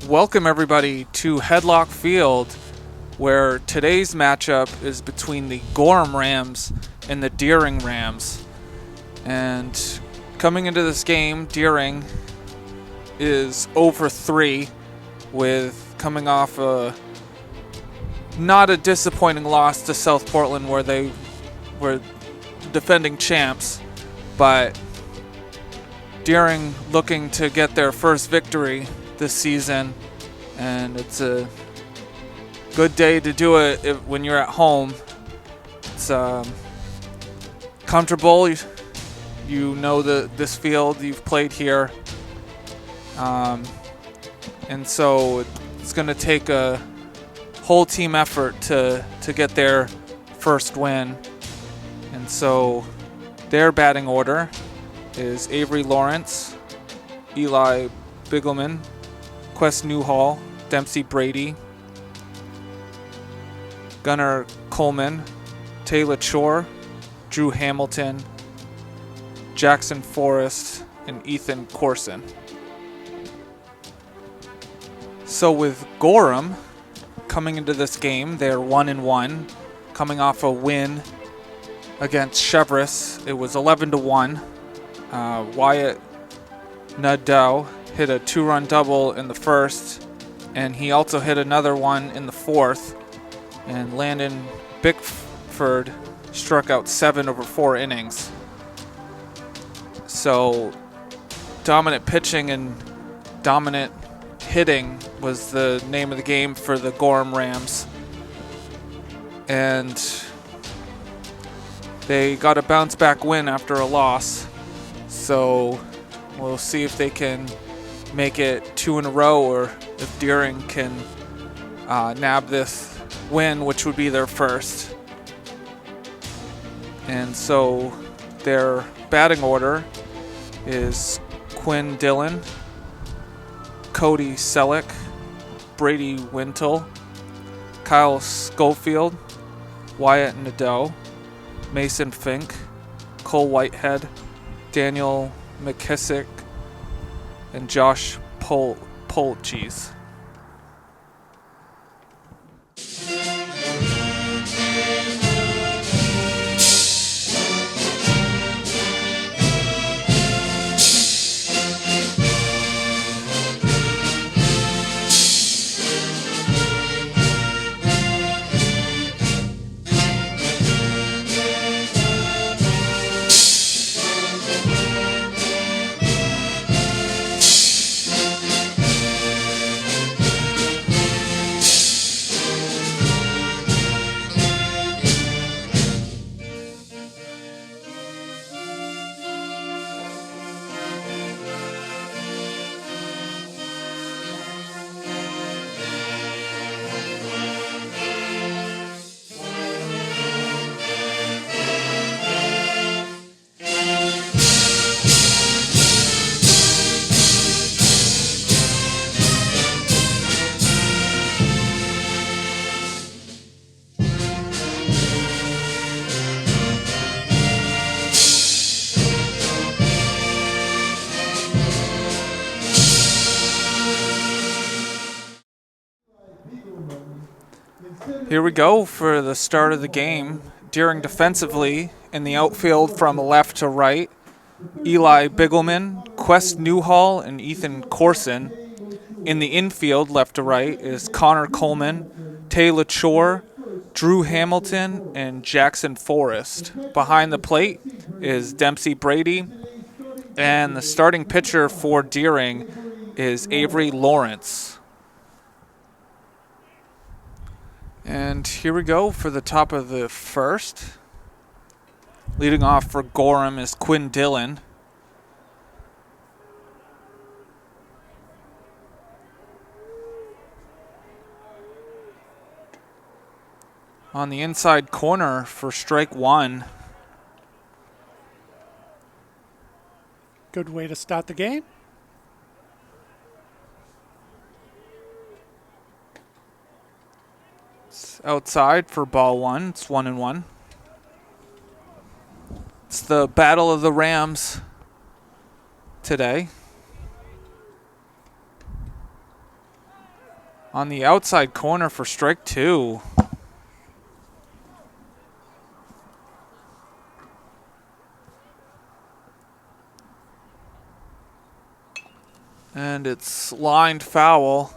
Welcome everybody to Headlock Field, where today's matchup is between the Gorham Rams and the Deering Rams. And coming into this game, Deering is over 3, with coming off not a disappointing loss to South Portland, where they were defending champs, but Deering looking to get their first victory this season, and it's a good day to do it when you're at home. It's comfortable. You know this field. You've played here, and so it's going to take a whole team effort to get their first win. And so their batting order is Avery Lawrence, Eli Bigelman, Quest Newhall, Dempsey Brady, Gunnar Coleman, Taylor Chore, Drew Hamilton, Jackson Forrest, and Ethan Corson. So with Gorham coming into this game, they're 1-1, coming off a win against Chevrolet. It was 11-1. Wyatt Nadeau hit a 2-run double in the first, and he also hit another one in the fourth. And Landon Bickford struck out 7 over 4 innings. So dominant pitching and dominant hitting was the name of the game for the Gorham Rams. And they got a bounce back win after a loss. So we'll see if they can make it 2 in a row, or if Deering can nab this win, which would be their first. And so their batting order is Quinn Dillon, Cody Selleck, Brady Wintle, Kyle Schofield, Wyatt Nadeau, Mason Fink, Cole Whitehead, Daniel McKissick, and Josh Polcheese. Here we go for the start of the game. Deering defensively in the outfield from left to right, Eli Bigelman, Quest Newhall, and Ethan Corson. In the infield, left to right, is Connor Coleman, Taylor Chore, Drew Hamilton, and Jackson Forrest. Behind the plate is Dempsey Brady, and the starting pitcher for Deering is Avery Lawrence. And here we go for the top of the first. Leading off for Gorham is Quinn Dillon. On the inside corner for strike 1. Good way to start the game. It's outside for ball 1. It's 1-1. It's the Battle of the Rams today. on the outside corner for strike 2. And it's lined foul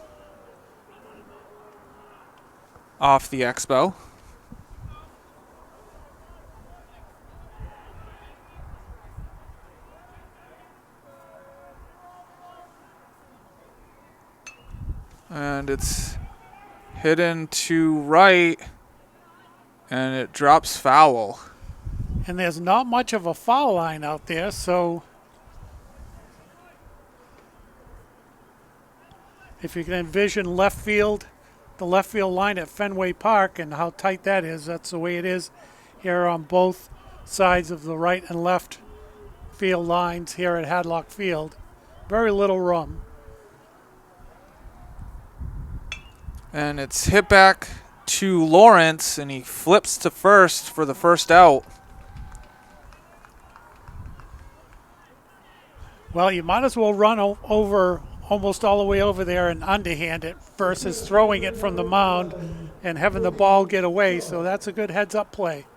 off the Expo. And it's hidden to right, and it drops foul. And there's not much of a foul line out there, so if you can envision left field, the left field line at Fenway Park and how tight that is, that's the way it is here on both sides of the right and left field lines here at Hadlock Field. Very little room. And it's hit back to Lawrence, and he flips to first for the first out. Well, you might as well run over almost all the way over there and underhand it versus throwing it from the mound and having the ball get away. So that's a good heads-up play.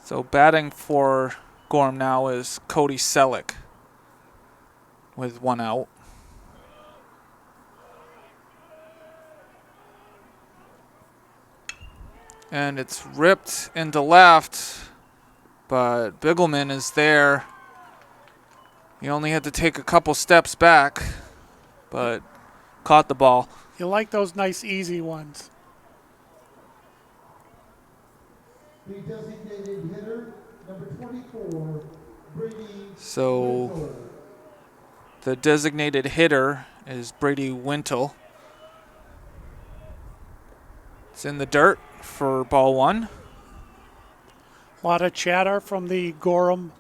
So batting for Gorham now is Cody Selleck with 1 out. And it's ripped into left, but Bigelman is there. He only had to take a couple steps back, but caught the ball. You like those nice, easy ones. The designated hitter, number 24, Brady. So the designated hitter is Brady Wintle. It's in the dirt for ball 1. A lot of chatter from the Gorham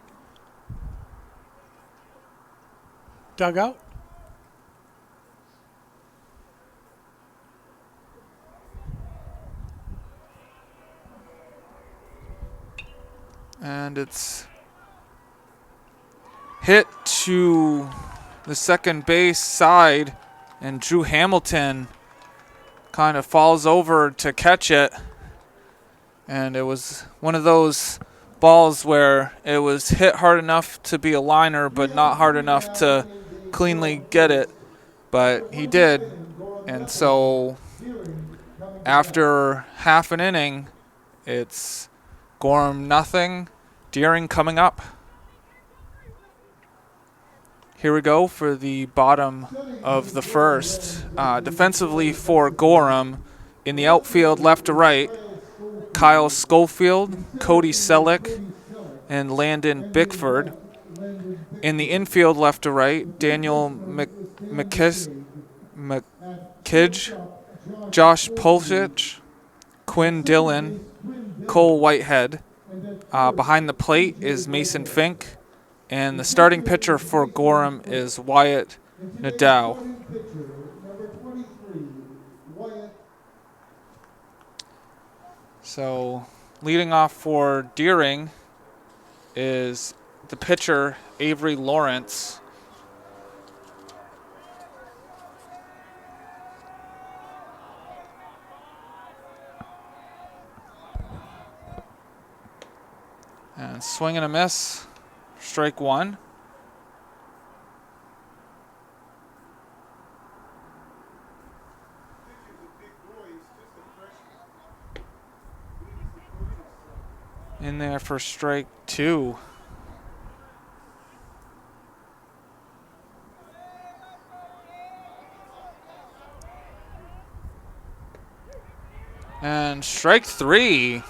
dugout. And it's hit to the second base side, and Drew Hamilton kind of falls over to catch it. And it was one of those balls where it was hit hard enough to be a liner, but not hard enough to cleanly get it. But he did. And so after half an inning, it's Gorham nothing, Deering coming up. Here we go for the bottom of the first. Defensively for Gorham, in the outfield left to right, Kyle Schofield, Cody Selleck, and Landon Bickford. In the infield left to right, Daniel McKidge, Josh Pulsic, Quinn Dillon, Cole Whitehead. Behind the plate is Mason Fink, and the starting pitcher for Gorham is Wyatt Nadeau. So leading off for Deering is the pitcher Avery Lawrence. And swing and a miss, strike 1. In there for strike 2. And strike 3.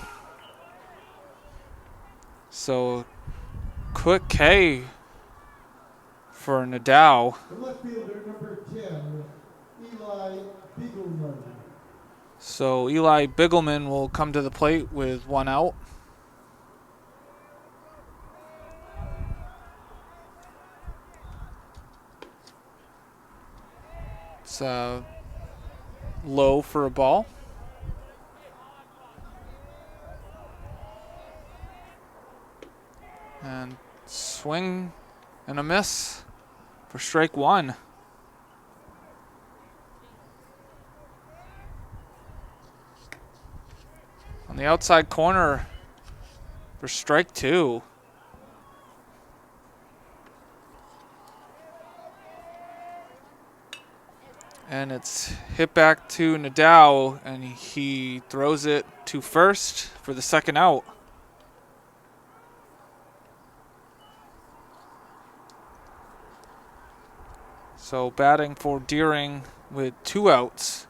So quick K for Nadeau. The left fielder, number 10, Eli Beagleman. So Eli Bigelman will come to the plate with 1 out. It's low for a ball. And swing and a miss for strike 1. On the outside corner for strike 2. And it's hit back to Nadal, and he throws it to first for the second out. So batting for Deering with 2 outs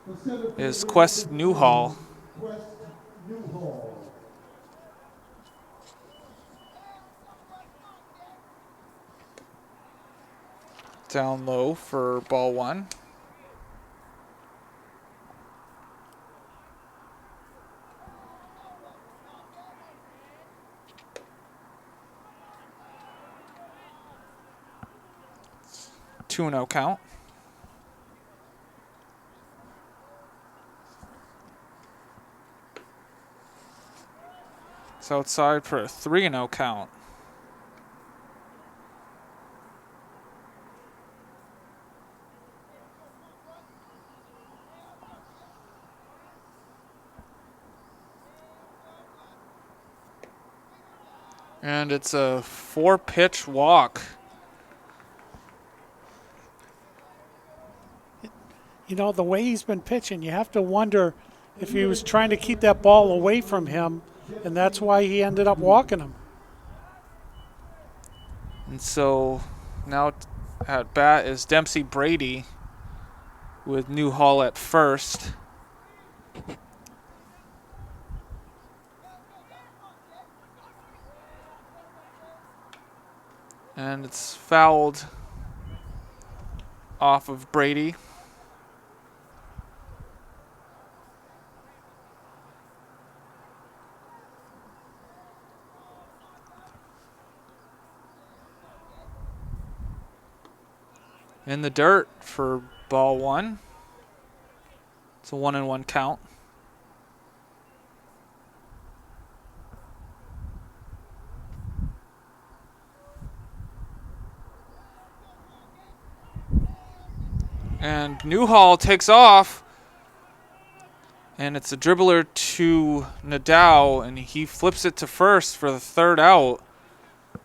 is Quest Newhall. Quest Newhall. Down low for ball 1. Two and 0 count. It's outside for a 3-0 count. And it's a 4-pitch walk. You know, the way he's been pitching, you have to wonder if he was trying to keep that ball away from him, and that's why he ended up walking him. And so now at bat is Dempsey Brady with Newhall at first. And it's fouled off of Brady. In the dirt for ball 1. It's a 1-1 count. And Newhall takes off. And it's a dribbler to Nadal, and he flips it to first for the 3rd out.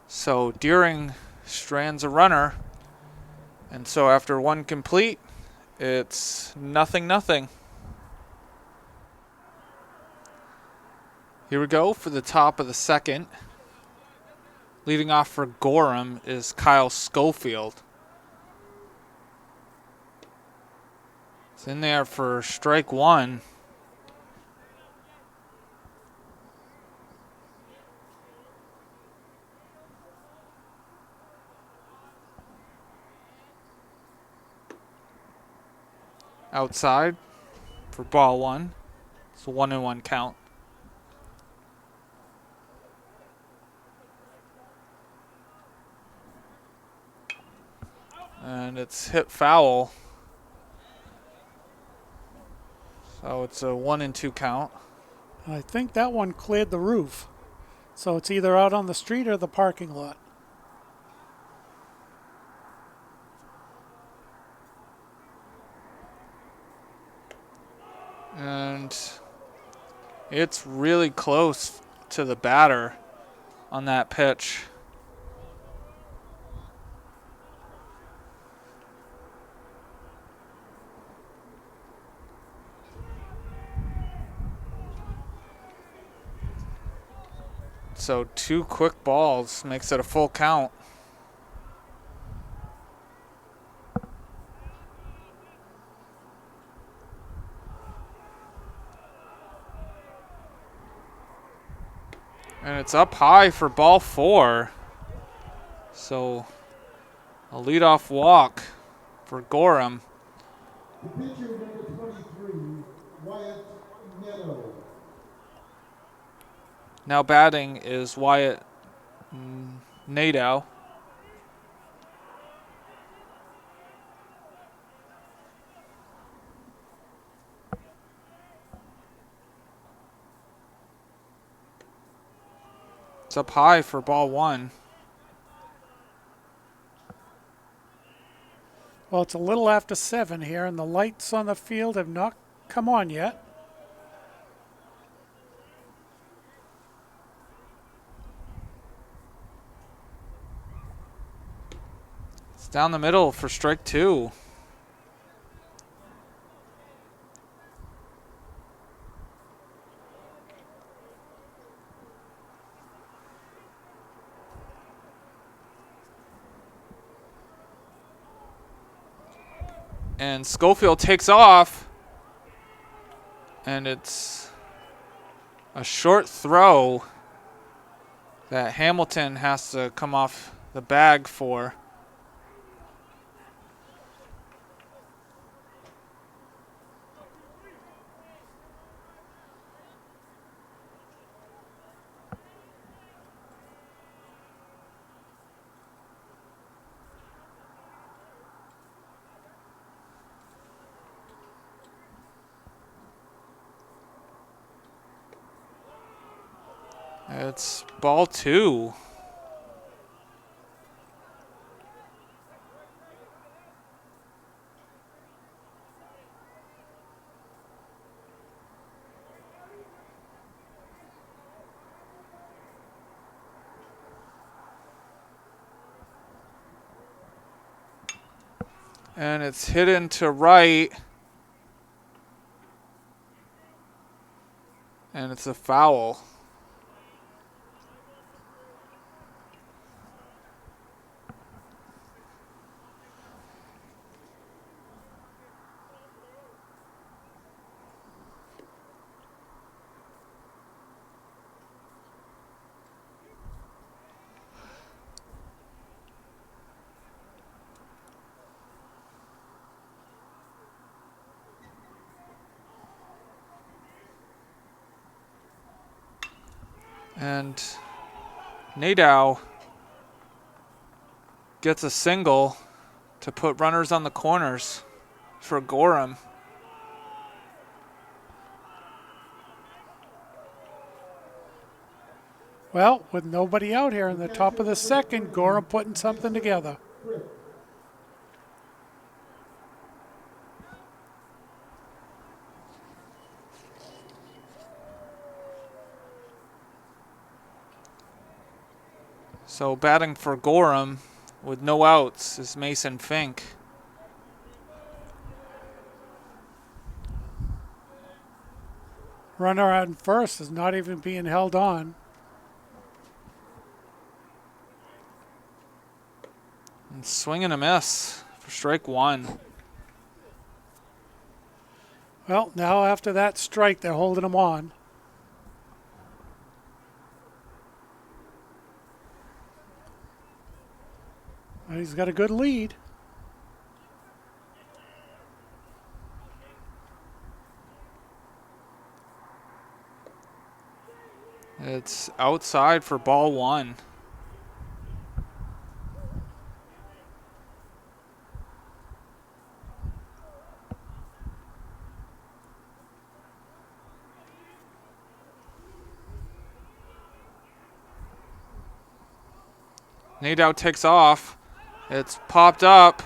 So Deering strands a runner. And so after 1 complete, it's 0-0. Here we go for the top of the 2nd. Leading off for Gorham is Kyle Schofield. It's in there for strike 1. Outside for ball 1. It's a 1-1 count. And it's hit foul. So it's a 1-2 count. I think that one cleared the roof. So it's either out on the street or the parking lot. And it's really close to the batter on that pitch. So 2 quick balls makes it a full count. And it's up high for ball 4. So a leadoff walk for Gorham. The pitcher, number 23, Wyatt Neto. Now batting is Wyatt Nadeau. It's up high for ball 1. Well, it's a little after 7 here, and the lights on the field have not come on yet. Down the middle for strike 2. And Schofield takes off. And it's a short throw that Hamilton has to come off the bag for. It's ball 2. And it's hit into right. And it's a foul. And Nadeau gets a single to put runners on the corners for Gorham. Well, with nobody out here in the top of the second, Gorham putting something together. So batting for Gorham with no outs is Mason Fink. Runner on first is not even being held on. And swing and a miss for strike 1. Well, now after that strike, they're holding him on. Well, he's got a good lead. It's outside for ball 1. Nadeau takes off. It's popped up.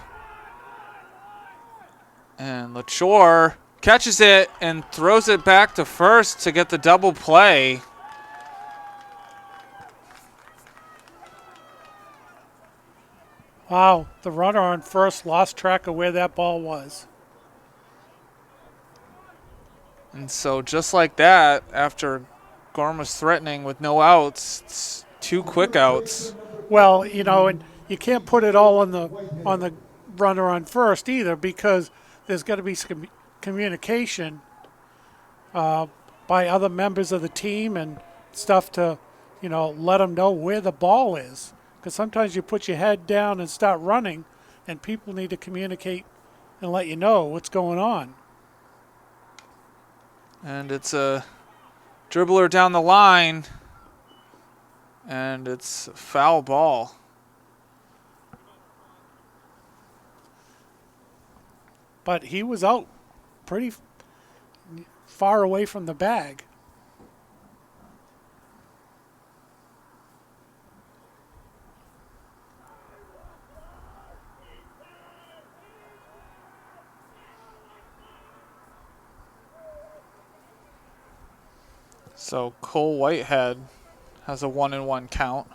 And LaChore catches it and throws it back to first to get the double play. Wow, the runner on first lost track of where that ball was. And so just like that, after Gorham was threatening with no outs, it's 2 quick outs. Well, you know, and you can't put it all on the runner on first either, because there's got to be some communication by other members of the team and stuff to, you know, let them know where the ball is. Because sometimes you put your head down and start running, and people need to communicate and let you know what's going on. And it's a dribbler down the line. And it's a foul ball. But he was out pretty far away from the bag. So Cole Whitehead has a 1-1 count.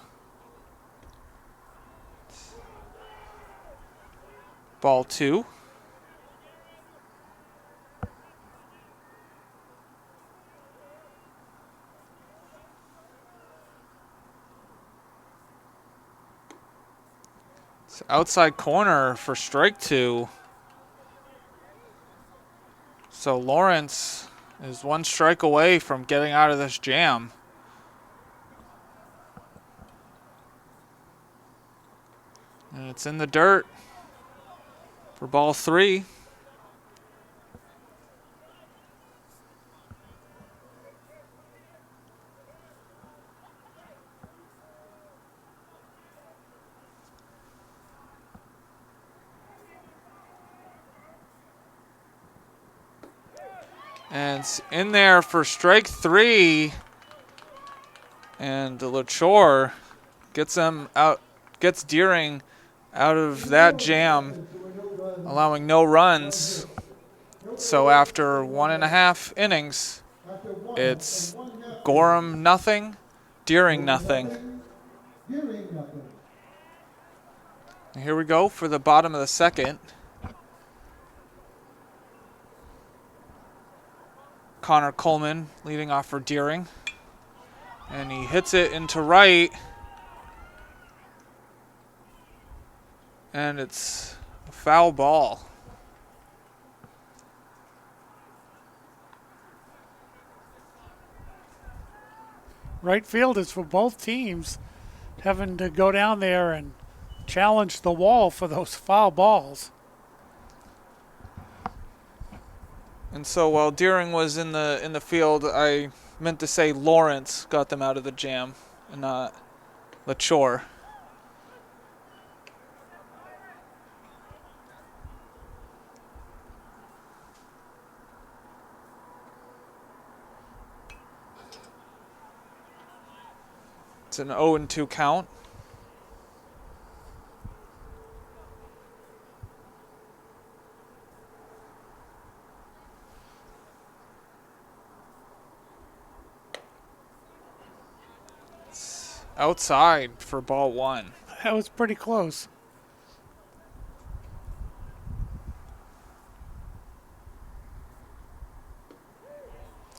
Ball 2. It's outside corner for strike 2. So Lawrence is one strike away from getting out of this jam. And it's in the dirt for ball 3. And it's in there for strike 3. And LaChore gets him out, gets Deering out of that jam, allowing no runs. So after 1.5 innings, it's Gorham nothing, Deering nothing. And here we go for the bottom of the second. Connor Coleman leading off for Deering. And he hits it into right. And it's a foul ball. Right field is for both teams having to go down there and challenge the wall for those foul balls. And so while Deering was in the field, I meant to say Lawrence got them out of the jam and not LaChore. It's an 0-2 count. It's outside for ball 1. That was pretty close.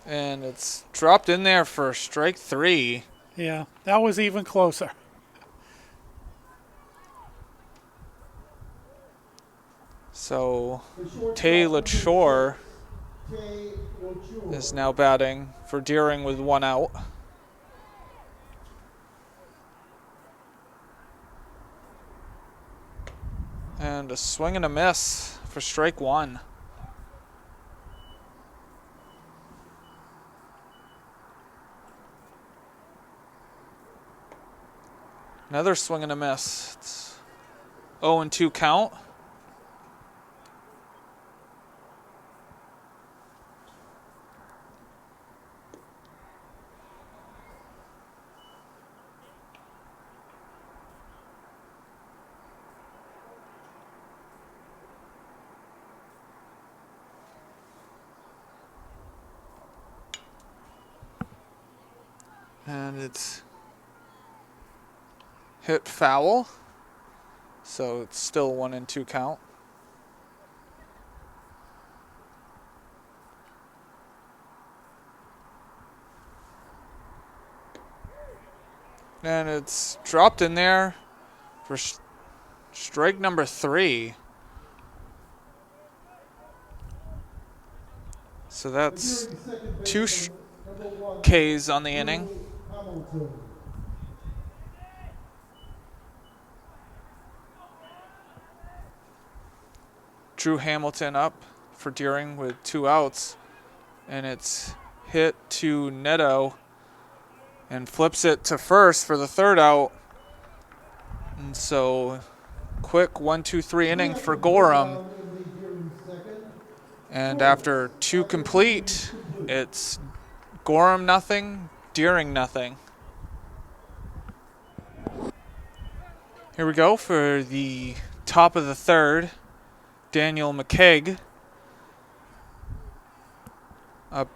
And it's dropped in there for strike 3. Yeah, that was even closer. So Tay LaChore is now batting for Deering with 1 out. And a swing and a miss for strike 1. Another swing and a miss. It's 0-2 count. And it's hit foul. So it's still 1-2 count. And it's dropped in there for strike number 3. So that's 2 Ks on the inning. Drew Hamilton up for Deering with 2 outs. And it's hit to Neto and flips it to first for the 3rd out. And so quick 1-2-3 inning for Gorham. And after 2 complete, it's Gorham nothing, Deering nothing. Here we go for the top of the 3rd. Daniel McKeag up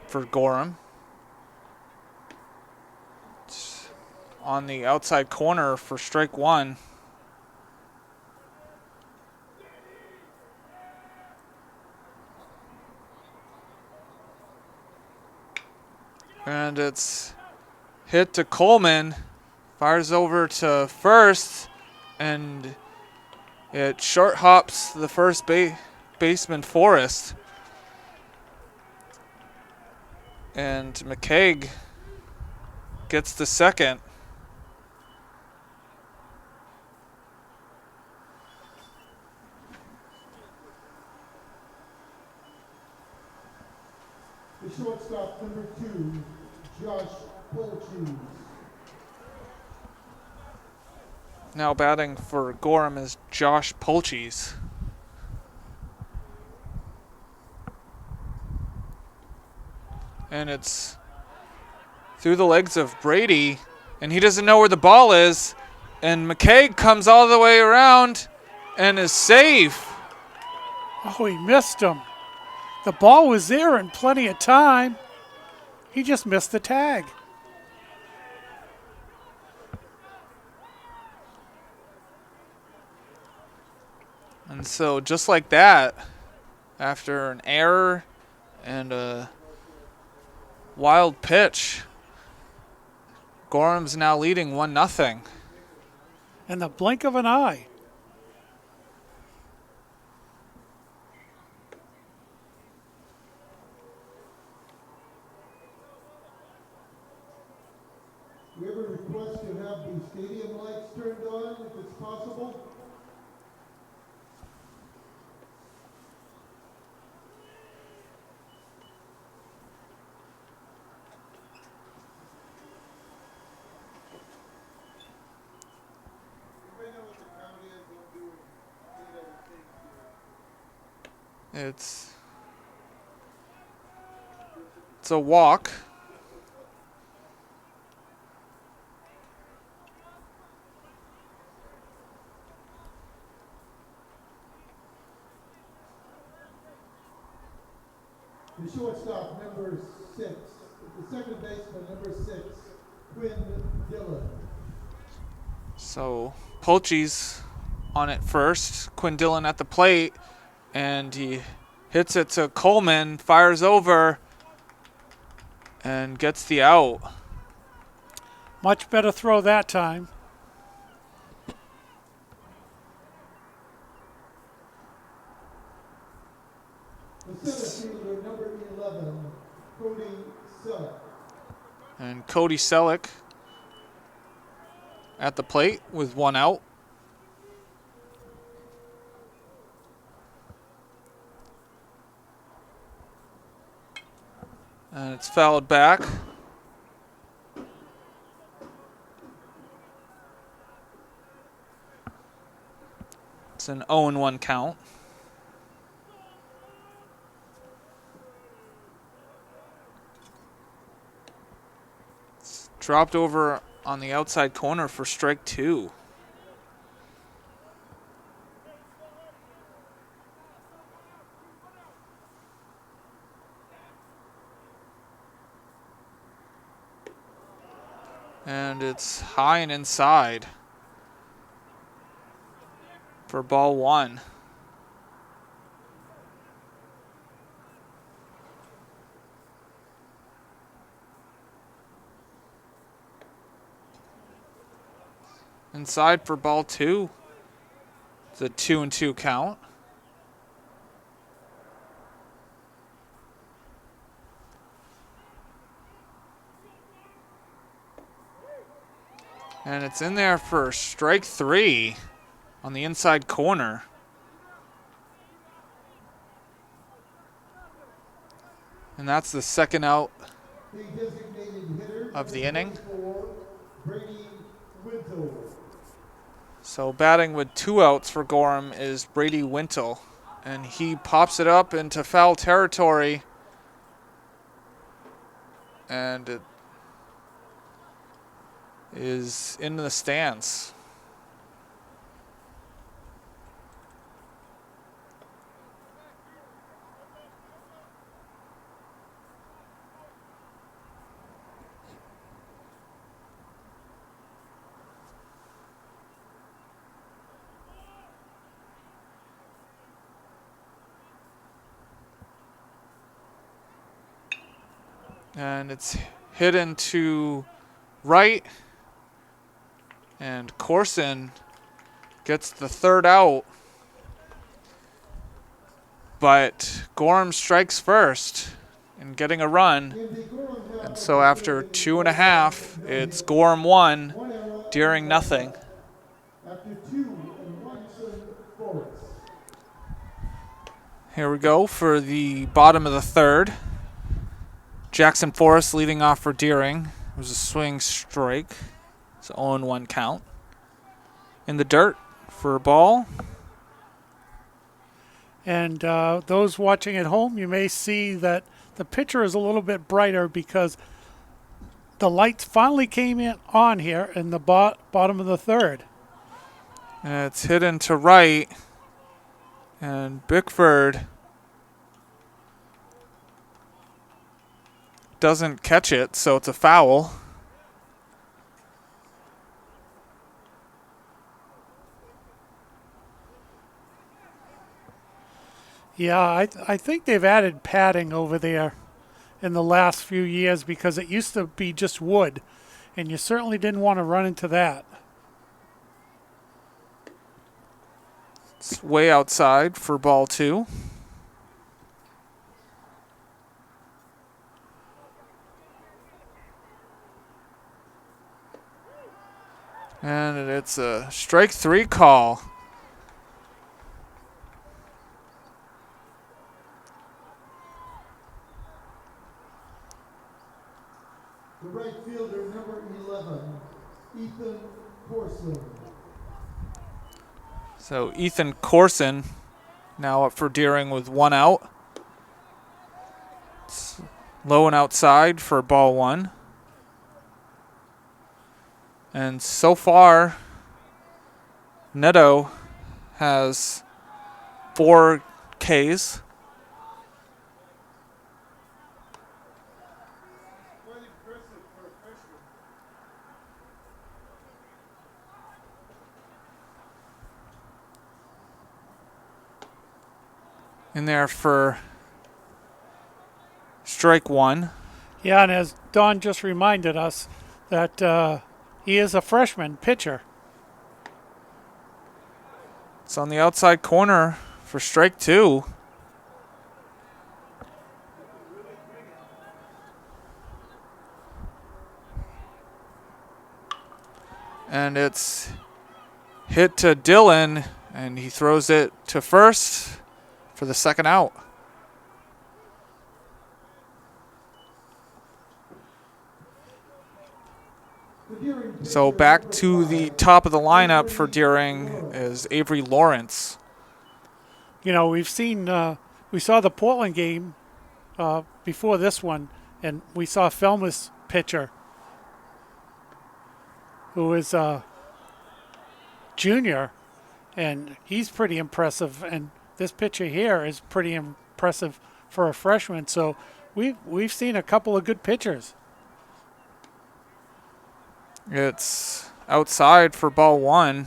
for Gorham. It's on the outside corner for strike 1. And it's hit to Coleman. Fires over to first. And it short hops the first baseman, Forrest. And McCaig gets the second. The shortstop, number 2, Josh Polchees. Now batting for Gorham is Josh Polchees. And it's through the legs of Brady, and he doesn't know where the ball is. And McCaig comes all the way around and is safe. Oh, he missed him. The ball was there in plenty of time. He just missed the tag. And so just like that, after an error and a wild pitch, Gorham's now leading 1-0. In the blink of an eye. We have a request to have the stadium lights turned on, if it's possible. It's a walk. The shortstop, number 6, the second baseman, number 6, Quinn Dillon. So Polchees on it first. Quinn Dillon at the plate, and he hits it to Coleman, fires over, and gets the out. Much better throw that time. The center fielder, number 11, Cody Selleck. And Cody Selleck at the plate with 1 out. And it's fouled back. It's an 0-1 count. It's dropped over on the outside corner for strike 2. And it's high and inside for ball 1. Inside for ball 2. It's a 2-2 count. And it's in there for strike 3 on the inside corner. And that's the second out The designated hitter of the inning. for Brady Wintle. So batting with 2 outs for Gorham is Brady Wintle. And he pops it up into foul territory. And it is in the stands. And it's hit into right, and Corson gets the third out. But Gorham strikes first in getting a run. And so after 2.5, it's Gorham 1, Deering nothing. After 2-1 Forest. Here we go for the bottom of the third. Jackson Forest leading off for Deering. It was a swing strike. It's an 0-1 count. In the dirt for a ball. And those watching at home, you may see that the picture is a little bit brighter because the lights finally came in on here in the bottom of the third. And it's hit into right. And Bickford doesn't catch it, so it's a foul. Yeah, I think they've added padding over there in the last few years because it used to be just wood, and you certainly didn't want to run into that. It's way outside for ball 2. And it's a strike 3 call. The right fielder, number 11, Ethan Corson. So Ethan Corson now up for Deering with 1 out. It's low and outside for ball 1. And so far, Neto has 4 Ks. In there for strike 1. Yeah, and as Don just reminded us that he is a freshman pitcher. It's on the outside corner for strike 2. And it's hit to Dillon, and he throws it to first for the second out. So back to the top of the lineup for Deering is Avery Lawrence. You know, we saw the Portland game before this one, and we saw Felmus pitcher, who is a junior, and he's pretty impressive. And this pitcher here is pretty impressive for a freshman. So we've seen a couple of good pitchers. It's outside for ball 1.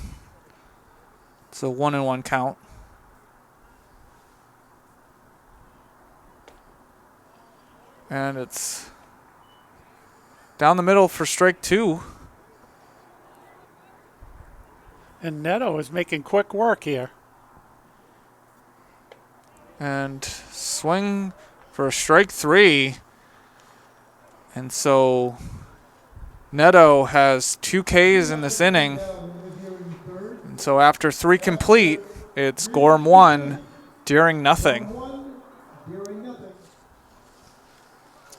It's a 1-1 count. And it's down the middle for strike 2. And Neto is making quick work here. And swing for a strike 3. And so Neto has 2 Ks in this inning. And so after 3 complete, it's Gorham 1, Deering nothing.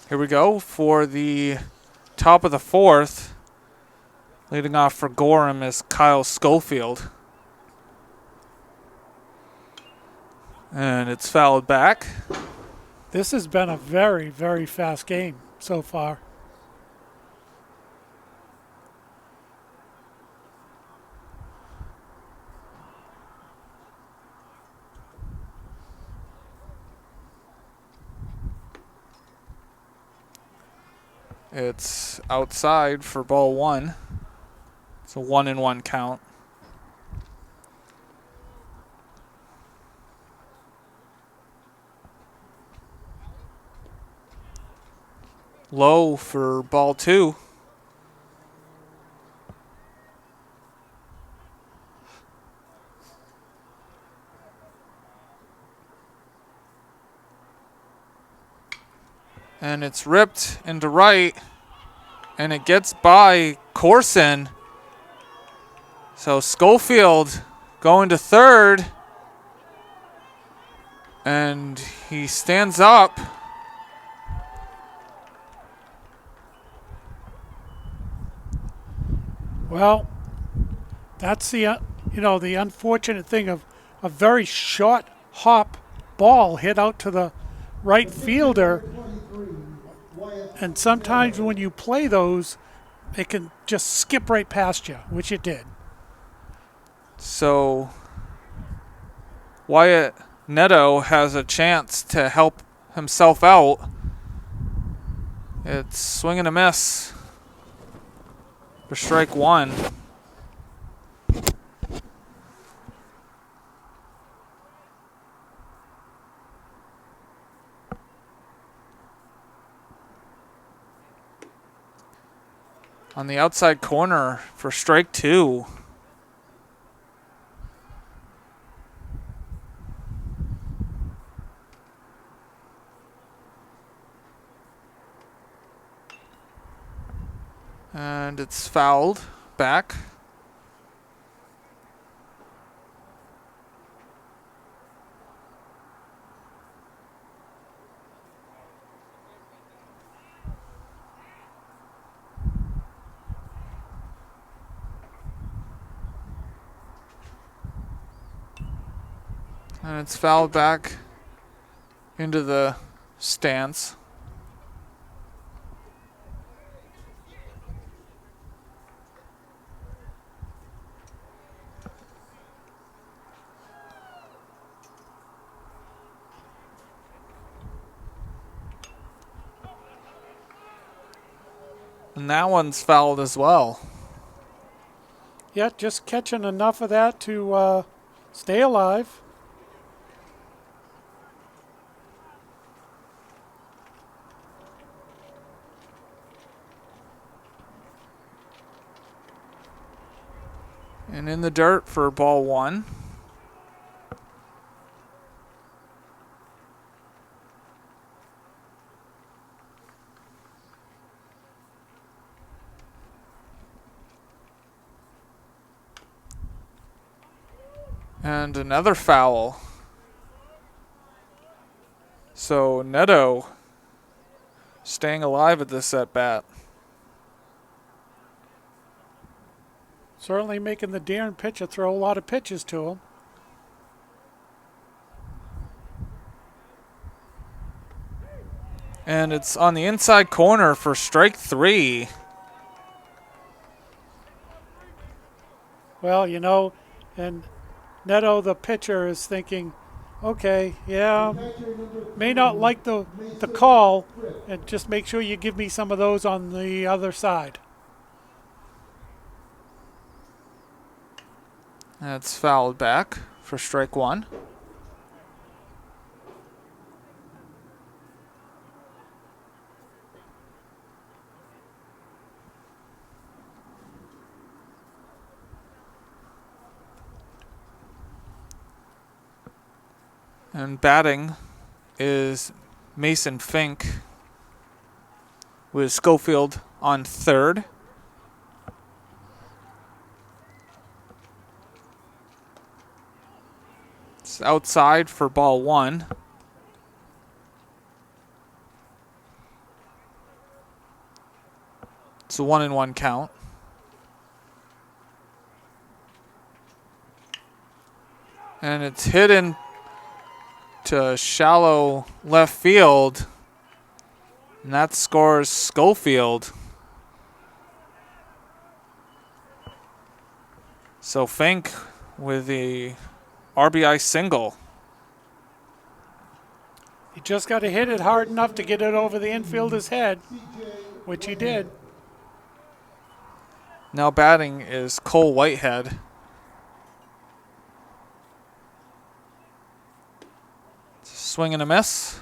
Here we go for the top of the 4th. Leading off for Gorham is Kyle Schofield. And it's fouled back. This has been a very, very fast game so far. It's outside for ball 1. It's a 1-1 count. low for ball 2. And it's ripped into right. And it gets by Corson. So Schofield going to third. And he stands up. Well, that's the the unfortunate thing of a very short hop ball hit out to the right fielder, and sometimes when you play those, it can just skip right past you, which it did. So Wyatt Neto has a chance to help himself out. It's swing and a miss for strike 1. On the outside corner for strike 2. And it's fouled back. And it's fouled back into the stands. And that one's fouled as well. Yeah, just catching enough of that to stay alive. And in the dirt for ball 1. And another foul. So Neto staying alive at this at bat. Certainly making the Darren pitcher throw a lot of pitches to him. And it's on the inside corner for strike 3. Well, and Neto, the pitcher, is thinking, okay, yeah, may not like the call, and just make sure you give me some of those on the other side. That's fouled back for strike 1. And batting is Mason Fink with Schofield on third. It's outside for ball 1. It's a 1-1 count. And it's hidden to shallow left field. And that scores Schofield. So Fink with the RBI single. He just got to hit it hard enough to get it over the infielder's head, which he did. Now batting is Cole Whitehead. Swing and a miss.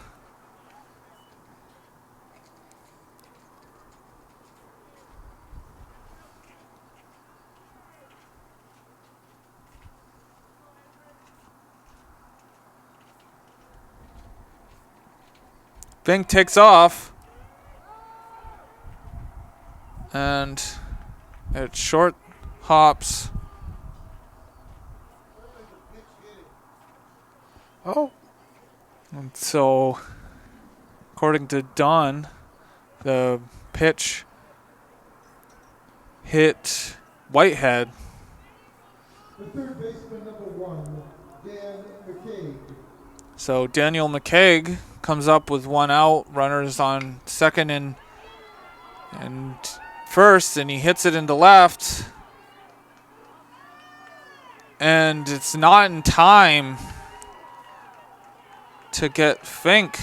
Fink takes off. And it short hops. Oh, And so, according to Don, the pitch hit Whitehead. The third baseman, number 1, Dan McCaig. So Daniel McCaig comes up with 1 out, runners on second and first, and he hits it into left. And it's not in time to get Fink.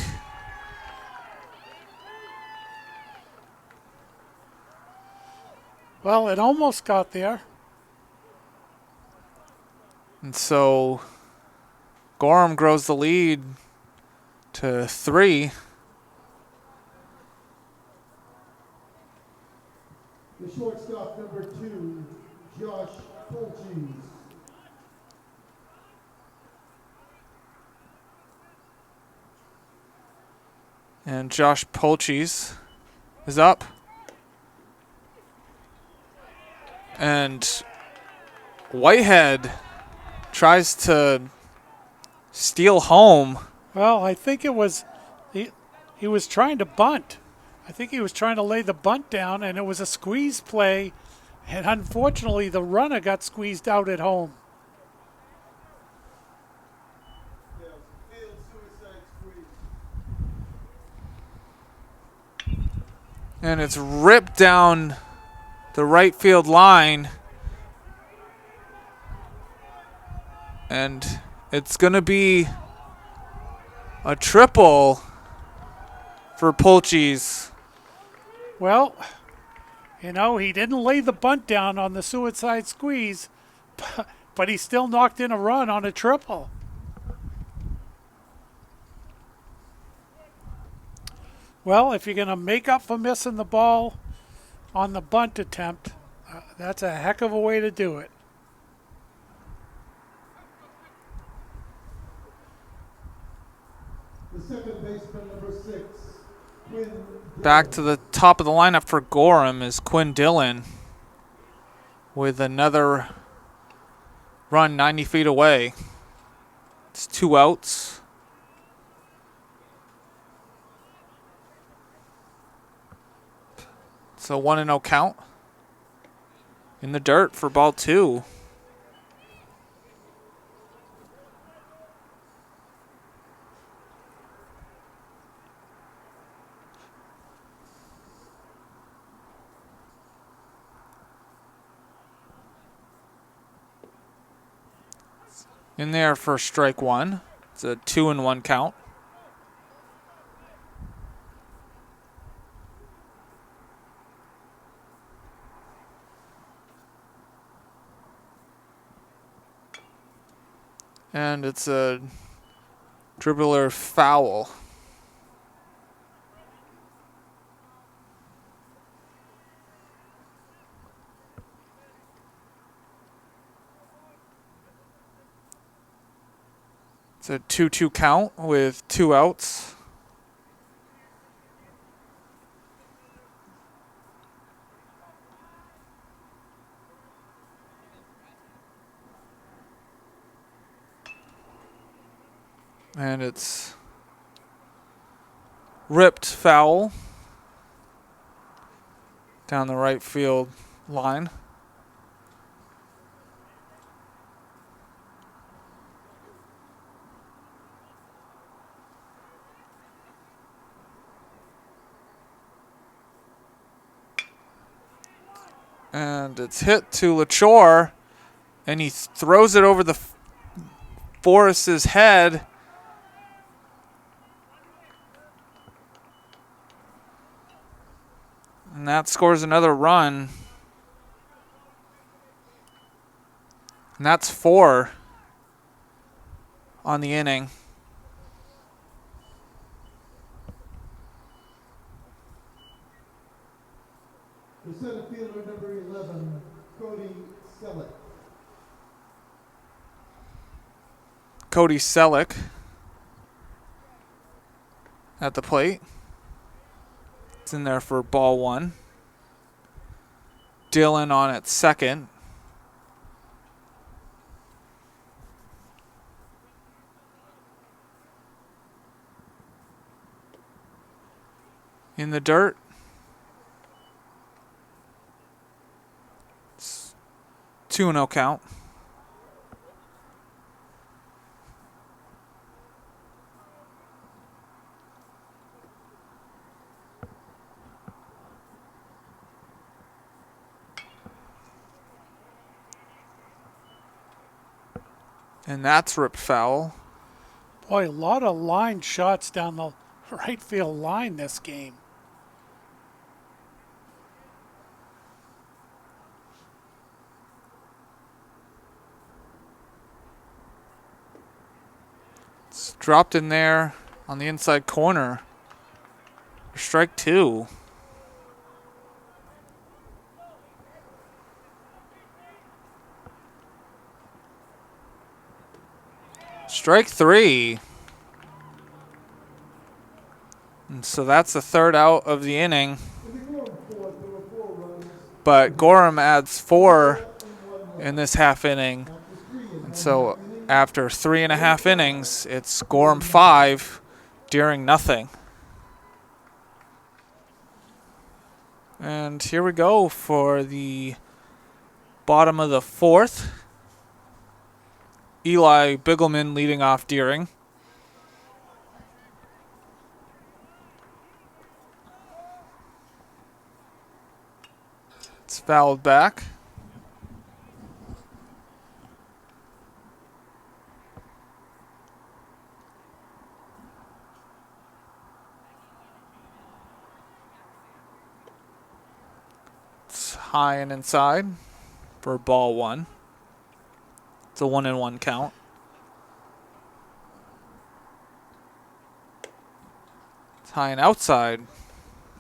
well, it almost got there. And so Gorham grows the lead to 3. The shortstop, number 2, Josh Polches. And Josh Polches is up. And Whitehead tries to steal home. Well, I think it was he was trying to bunt. I think he was trying to lay the bunt down, and it was a squeeze play, and unfortunately the runner got squeezed out at home. Field suicide squeeze. And it's ripped down the right field line. And it's going to be a triple for Polches. Well, you know, he didn't lay the bunt down on the suicide squeeze, but he still knocked in a run on a triple. Well, if you're going to make up for missing the ball on the bunt attempt, that's a heck of a way to do it. The second baseman, number 6, Quinn. Back to the top of the lineup for Gorham is Quinn Dillon with another run 90 feet away. It's 2 outs. So 1-0 count in the dirt for ball 2. In there for strike 1. It's a 2-1 count. And it's a dribbler foul. It's a 2-2 count with 2 outs. And it's ripped foul down the right field line. And it's hit to LaChore, and he throws it over the Forrest's head. And that scores another run. And that's 4 on the inning. The center fielder, number 11, Cody Selleck. Cody Selleck at the plate. It's in there for ball one. Dylan on at second. In the dirt. It's 2-0 count. And that's ripped foul. Boy, a lot of line shots down the right field line this game. It's dropped in there on the inside corner. Strike two. Strike three. And so that's the third out of the inning. But Gorham adds 4 in this half inning. And so after 3.5 innings, it's Gorham 5, Deering nothing. And here we go for the bottom of the fourth. Eli Bigelman leading off Deering. It's fouled back. It's high and inside for ball one. It's a 1-1 count. It's high and outside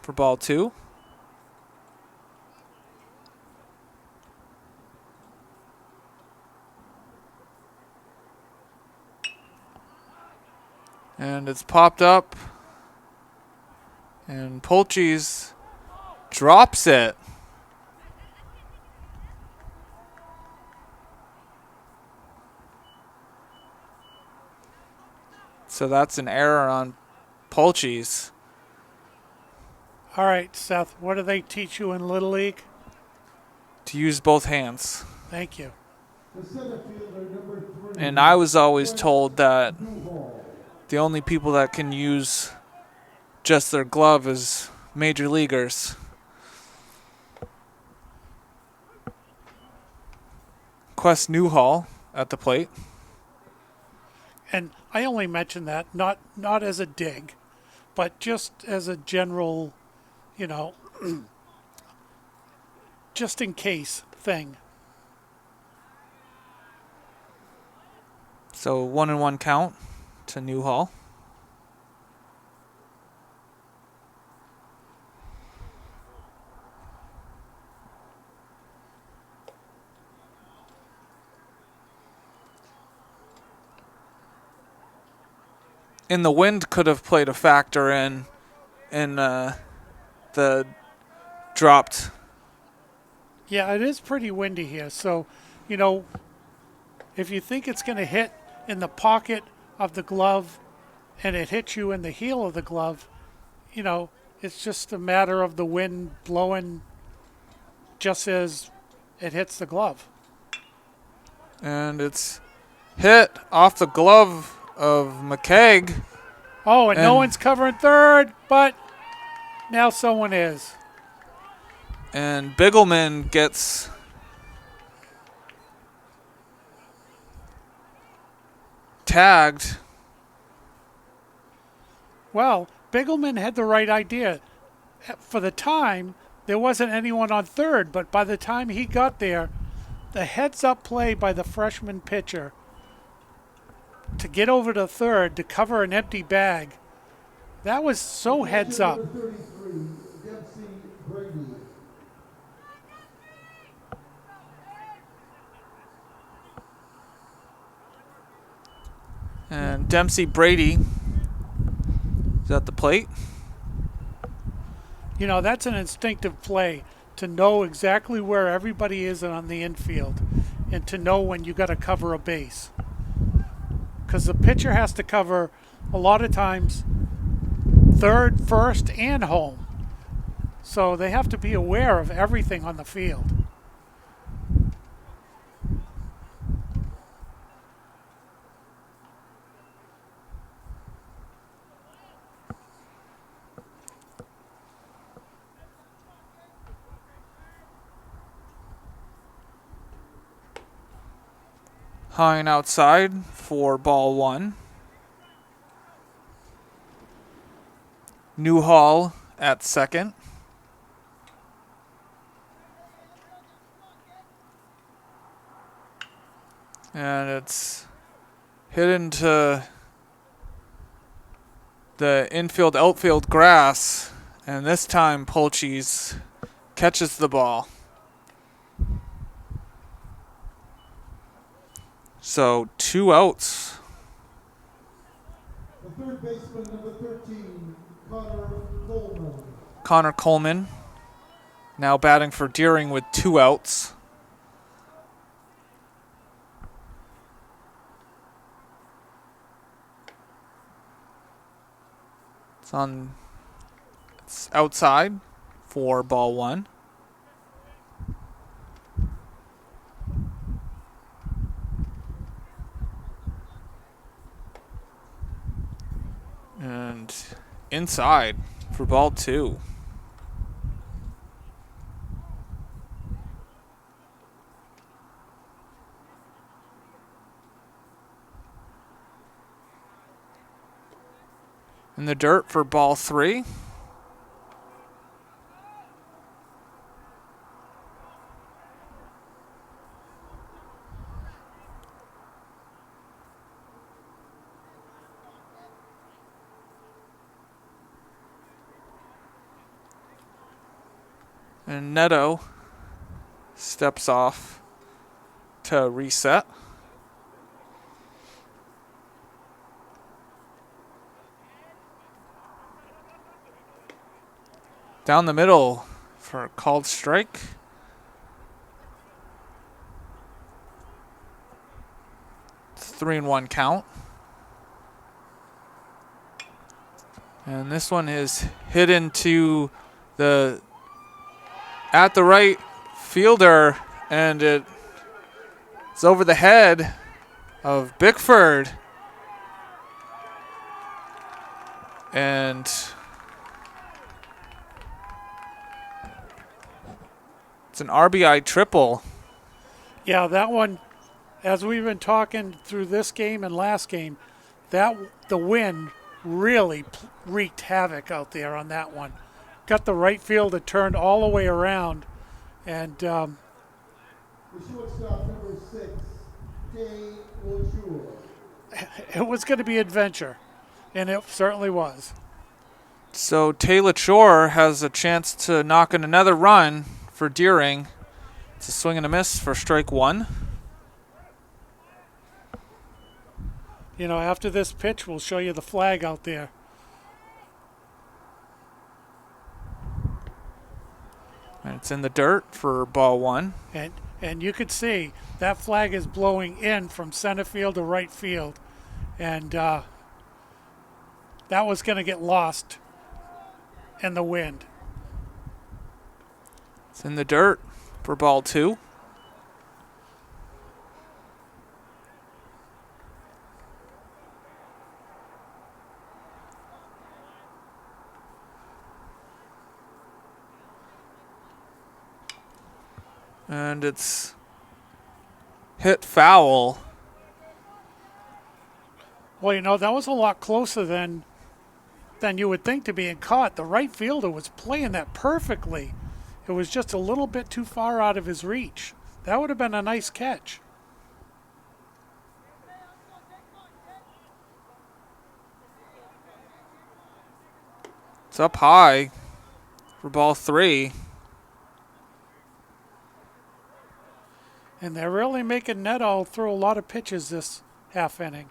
for ball two. And it's popped up. And Polchis drops it. So that's an error on Polchis. All right, Seth, what do they teach you in Little League? To use both hands. Thank you. And I was always told that the only people that can use just their glove is major leaguers. Quest Newhall at the plate. And I only mention that not as a dig, but just as a general, just in case thing. So 1-1 count to Newhall. And the wind could have played a factor in the dropped. Yeah, it is pretty windy here. So, if you think it's going to hit in the pocket of the glove and it hits you in the heel of the glove, it's just a matter of the wind blowing just as it hits the glove. And it's hit off the glove of McKeag. Oh, and no one's covering third, but now someone is. And Bigelman gets tagged. Well, Bigelman had the right idea. For the time, there wasn't anyone on third, but by the time he got there, the heads-up play by the freshman pitcher to get over to third to cover an empty bag, that was so heads up. And Dempsey Brady Is that the plate? You know, that's an instinctive play to know exactly where everybody is on the infield and to know when you got to cover a base. Because the pitcher has to cover a lot of times third, first, and home. So they have to be aware of everything on the field. High and outside for ball 1. Newhall at second. And it's hit into the infield outfield grass, and this time Polchis catches the ball. So 2 outs. The third baseman, number 13, Connor Connor Coleman now batting for Deering with 2 outs. It's outside for ball 1. And inside for ball 2. In the dirt for ball 3. And Neto steps off to reset. Down the middle for a called strike. It's 3-1 count. And this one is hit into at the right fielder, and it's over the head of Bickford. And it's an RBI triple. Yeah, that one, as we've been talking through this game and last game, the wind really wreaked havoc out there on that one. Got the right fielder turned all the way around, and the shortstop, number 6, Jay Lachur. it was going to be adventure, and it certainly was. So Taylor Shore has a chance to knock in another run for Deering. It's a swing and a miss for strike 1. You know, after this pitch, we'll show you the flag out there. And it's in the dirt for ball 1. And you could see that flag is blowing in from center field to right field. And that was going to get lost in the wind. It's in the dirt for ball 2. And it's hit foul. Well, you know, that was a lot closer than you would think to being caught. The right fielder was playing that perfectly. It was just a little bit too far out of his reach. That would have been a nice catch. It's up high for ball 3. And they're really making Neto throw a lot of pitches this half inning.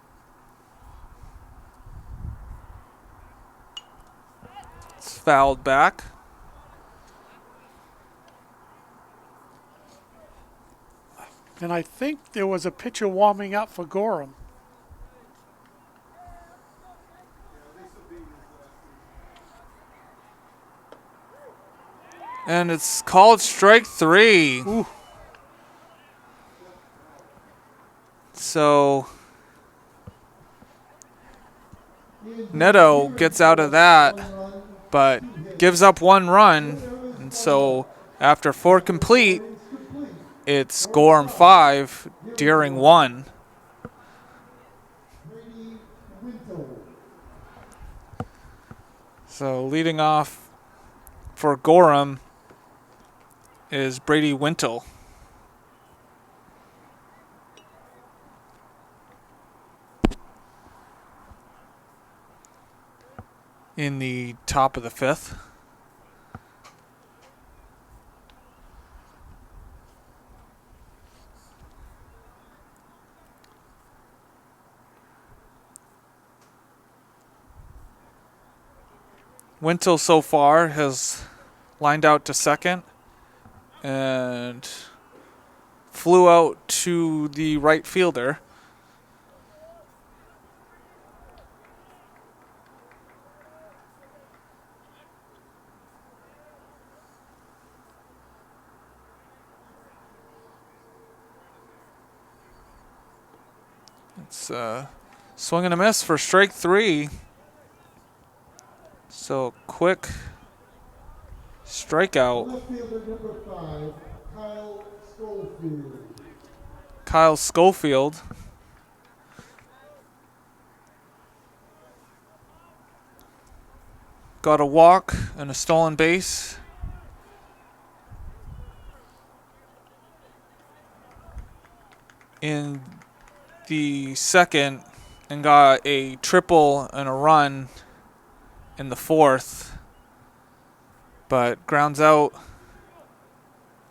fouled back. And I think there was a pitcher warming up for Gorham. And it's called strike 3. Ooh, So Neto gets out of that, but gives up 1 run. And so after 4 complete, it's Gorham 5, Deering 1. Brady Wintle. So leading off for Gorham is Brady Wintle. In the top of the 5th. Wintle so far has lined out to second and flew out to the right fielder. It's swing and a miss for strike 3. So quick strikeout. Left fielder number 5, Kyle Schofield. Kyle Schofield. Got a walk and a stolen base. In the second, and got a triple and a run in the 4th, but grounds out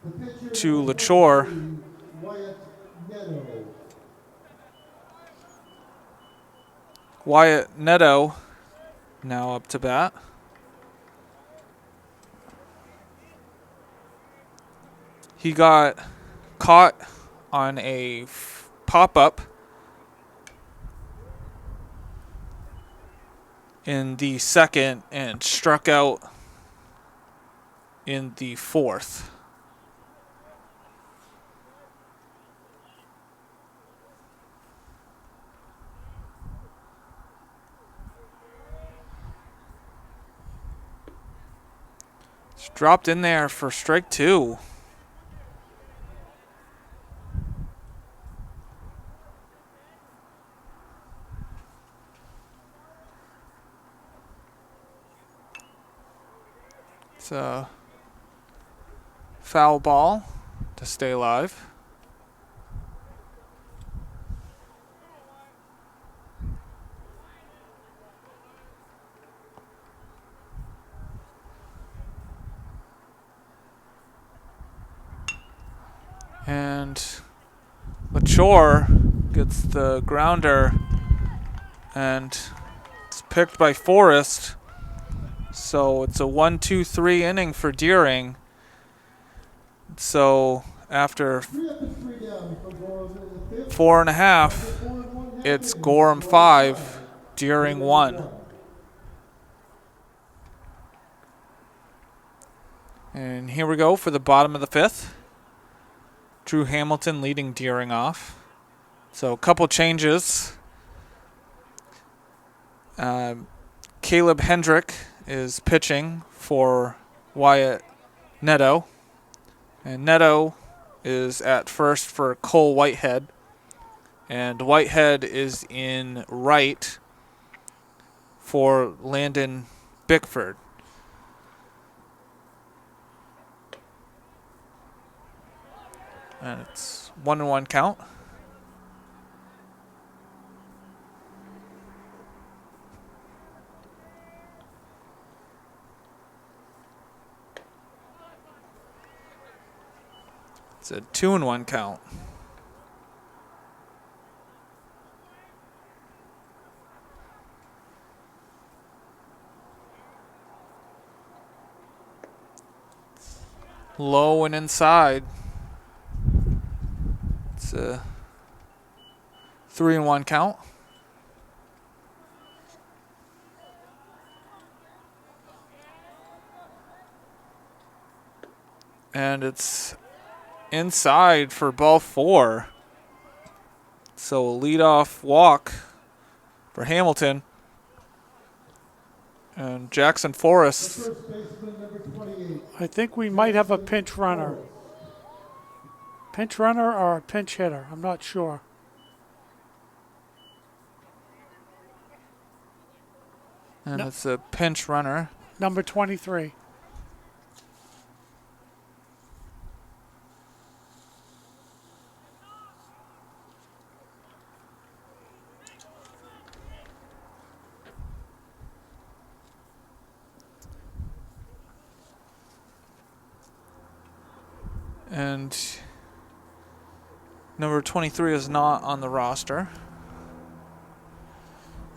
The pitcher to number LaChore. 3, Wyatt Neto. Wyatt Neto now up to bat. He got caught on a pop-up in the second and struck out in the 4th. It's dropped in there for strike 2. It's a foul ball to stay alive. And LaChore gets the grounder, and it's picked by Forrest. So it's a 1-2-3 inning for Deering. So after 3 up and 3 down for Gorham in the 5th. 4.5, it's Gorham 5, Deering 1. And here we go for the bottom of the 5th. Drew Hamilton leading Deering off. So a couple changes. Caleb Hendrick is pitching for Wyatt Neto. And Neto is at first for Cole Whitehead. And Whitehead is in right for Landon Bickford. And it's 1-1 count. It's a 2-1 count. Low and inside. It's a 3-1 count. And it's inside for ball 4. So a leadoff walk for Hamilton. And Jackson Forrest. First baseman, number 28. I think we might have a pinch runner. Pinch runner or a pinch hitter? I'm not sure. And No. it's a pinch runner. Number 23. And number 23 is not on the roster.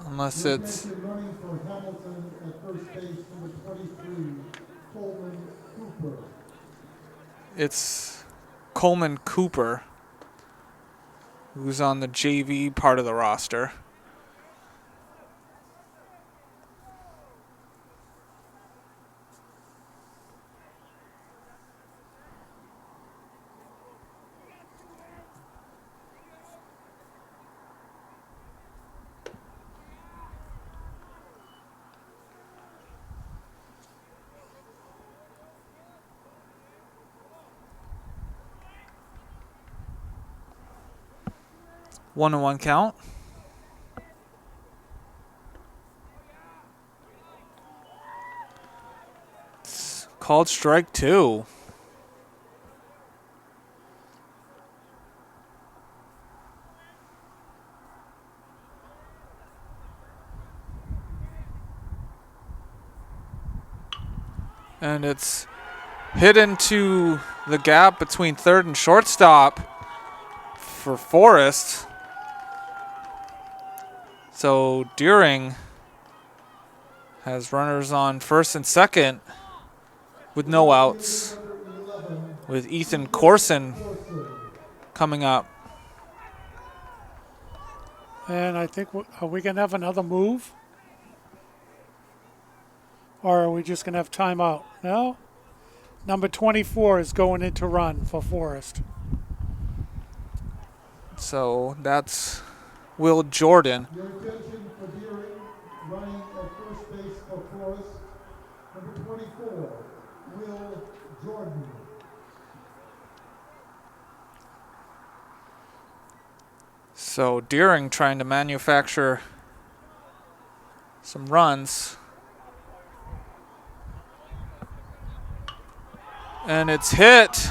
Unless it's Running for Hamilton at first base, number 23, Coleman Cooper. it's Coleman Cooper, who's on the JV part of the roster. One and one count. It's called strike 2. And it's hit into the gap between third and shortstop for Forrest. So Deering has runners on first and second with no outs, with Ethan Corson coming up. And I think, are we going to have another move? Or are we just going to have timeout? No? Number 24 is going into run for Forrest. So that's Will Jordan. Your attention for Deering, running at first base for Forrest, number 24, Will Jordan. So Deering trying to manufacture some runs. And it's hit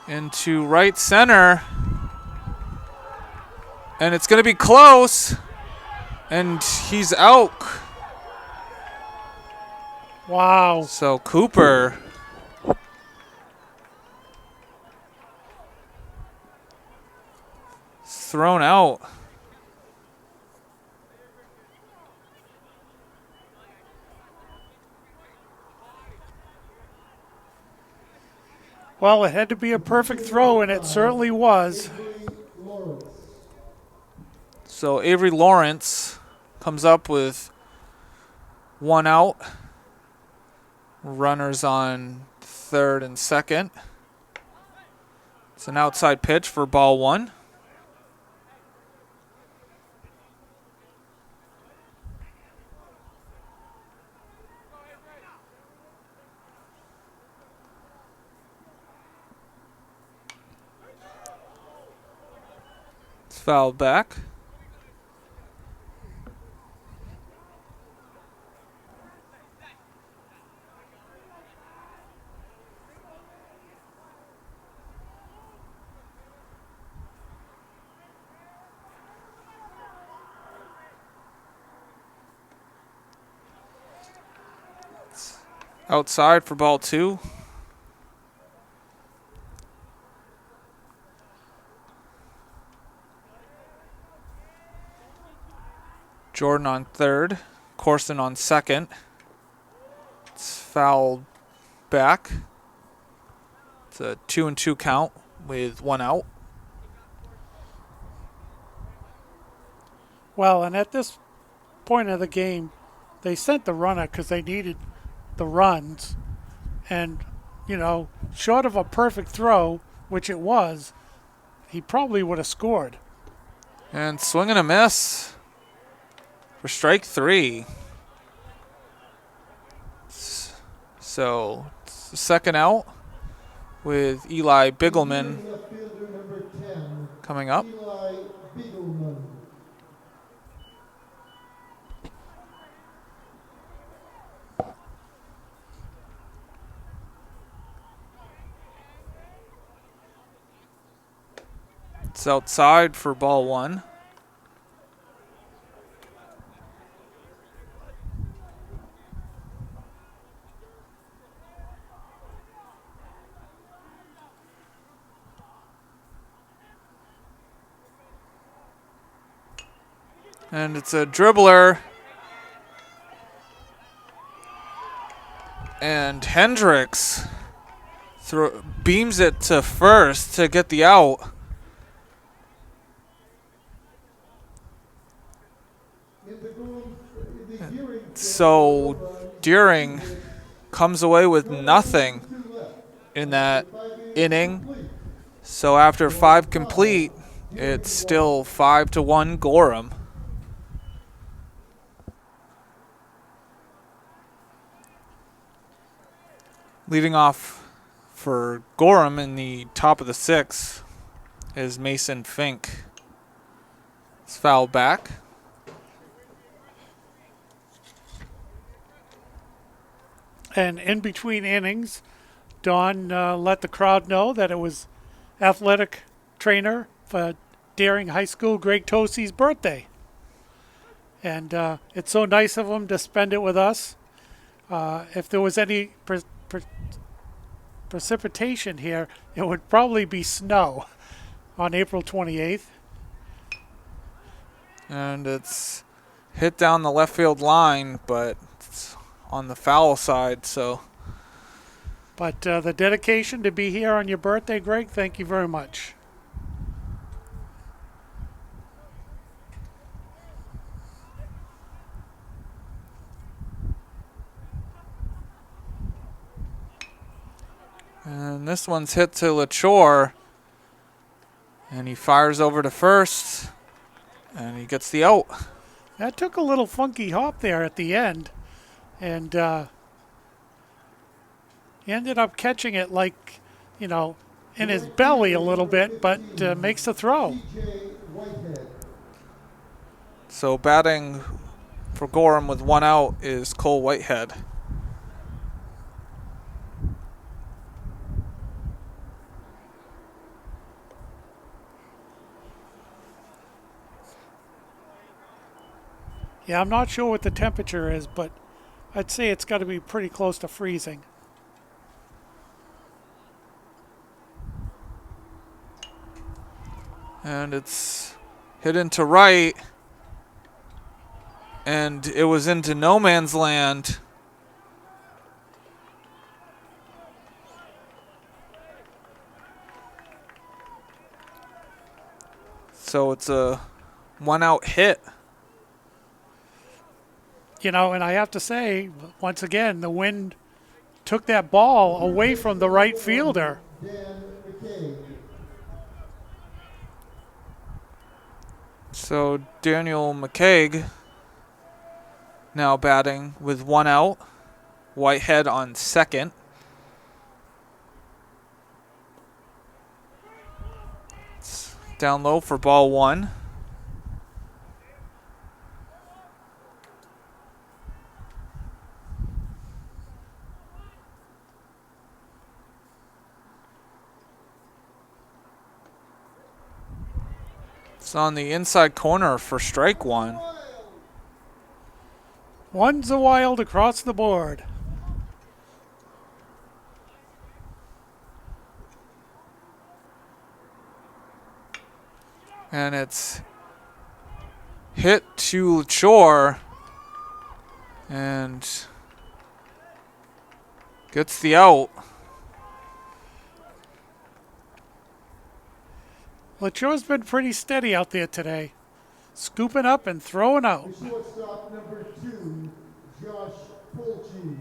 into right center. And it's going to be close. And he's out. Wow. So Cooper thrown out. Well, it had to be a perfect throw, and it certainly was. So Avery Lawrence comes up with one out. Runners on third and second. It's an outside pitch for ball 1. It's fouled back. Outside for ball 2. Jordan on third. Corson on second. It's fouled back. It's a 2-2 count with 1 out. Well, and at this point of the game, they sent the runner because they needed the runs. And, short of a perfect throw, which it was, he probably would have scored. And swing and a miss for strike 3. So, it's the second out with Eli Bigelman Left fielder number 10, coming up. Eli Beagleman. It's outside for ball 1. And it's a dribbler. And Hendricks beams it to first to get the out. So Deering comes away with nothing in that inning. So after 5 complete, it's still 5-1 Gorham. Leading off for Gorham in the top of the 6th is Mason Fink. It's fouled back. And in between innings, Don let the crowd know that it was athletic trainer for Deering High School, Greg Tosey's birthday. And it's so nice of him to spend it with us. If there was any precipitation here, it would probably be snow on April 28th. And it's hit down the left field line, but it's on the foul side, so. But the dedication to be here on your birthday, Greg, thank you very much. And this one's hit to LaChore. And he fires over to first. And he gets the out. That took a little funky hop there at the end. And he ended up catching it like, in his belly a little bit, but makes the throw. So batting for Gorham with 1 out is Cole Whitehead. Yeah, I'm not sure what the temperature is, but I'd say it's got to be pretty close to freezing. And it's hit into right. And it was into no man's land. So it's a 1 out hit. And I have to say, once again, the wind took that ball away from the right fielder. So Daniel McCaig now batting with 1 out. Whitehead on second. It's down low for ball 1. It's on the inside corner for strike 1. One's a wild across the board. And it's hit to LaChore and Gets the out. LaChore's been pretty steady out there today. Scooping up and throwing out. Shortstop number 2, Josh Polcheese.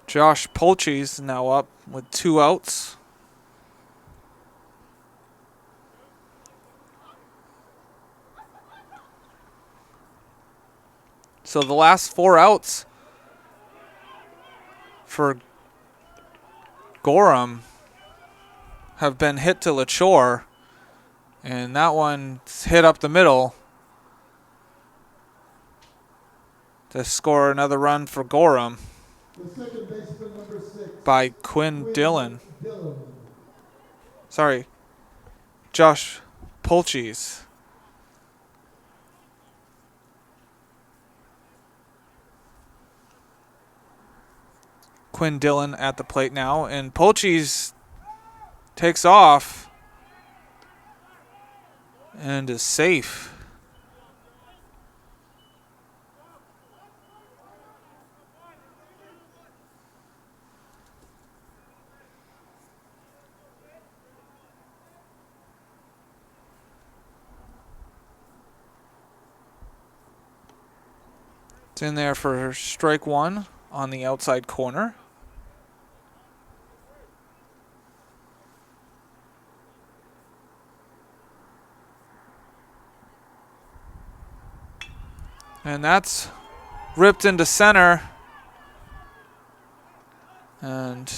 Josh Polcheese now up with 2 outs. So the last 4 outs for Gorham have been hit to LaChore, and that one's hit up the middle to score another run for Gorham The second baseman number 6, by Quinn Dillon. Dillon. Sorry, Josh Polcheese. Quinn Dillon at the plate now, and Polcheese takes off and is safe. It's in there for strike 1 on the outside corner. And that's ripped into center. And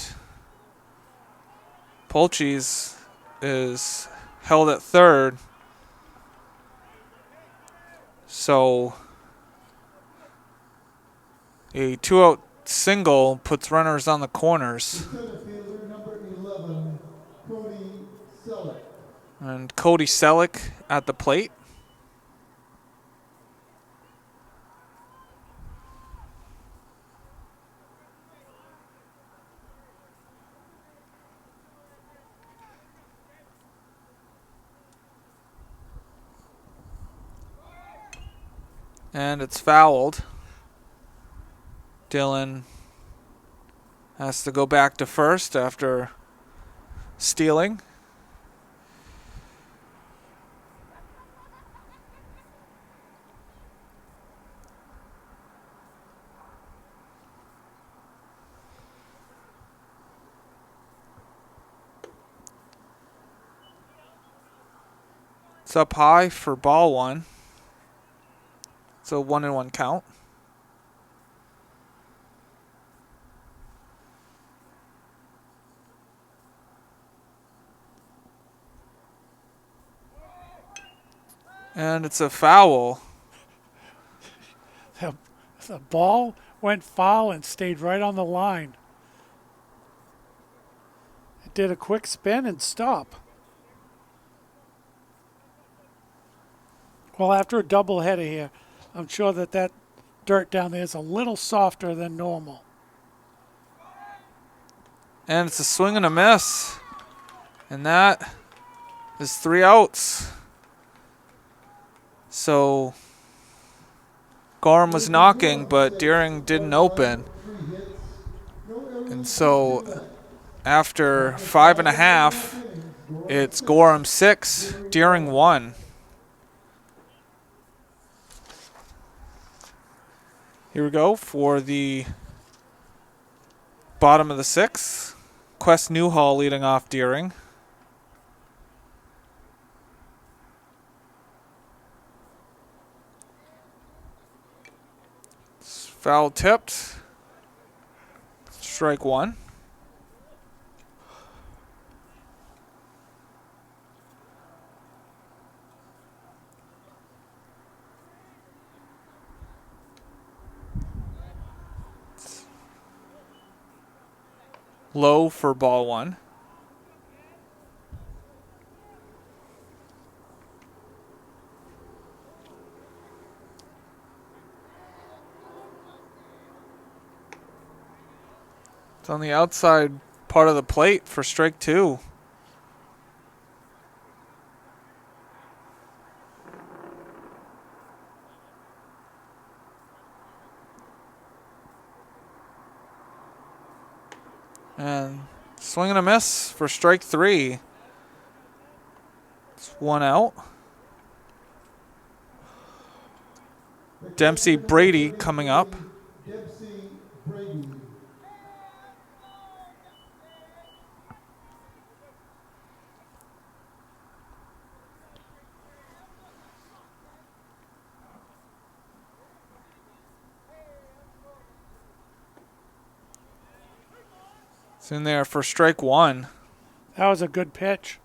Polcheese is held at third. So a 2-out single puts runners on the corners. Center fielder number 11, Cody Selleck. And Cody Selleck at the plate. And it's fouled. Dillon has to go back to first after stealing. It's up high for ball 1. It's a 1-1 count. And it's a foul. The ball went foul and stayed right on the line. It did a quick spin and stop. Well, after a doubleheader here, I'm sure that dirt down there is a little softer than normal. And it's a swing and a miss. And that is 3 outs. So Gorham was knocking, but Deering didn't open. And so after 5.5, it's Gorham 6, Deering 1. Here we go for the bottom of the 6th. Quest Newhall leading off Deering. It's foul tipped. Strike 1. Low for ball 1. It's on the outside part of the plate for strike 2. And swing and a miss for strike 3. It's 1 out. Dempsey Brady coming up. Dempsey Brady. It's in there for strike 1. That was a good pitch.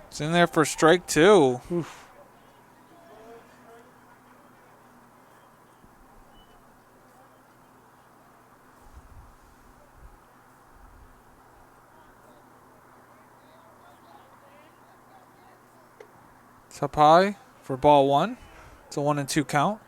It's in there for strike 2. Oof. It's up high for ball 1. It's a 1-2 count.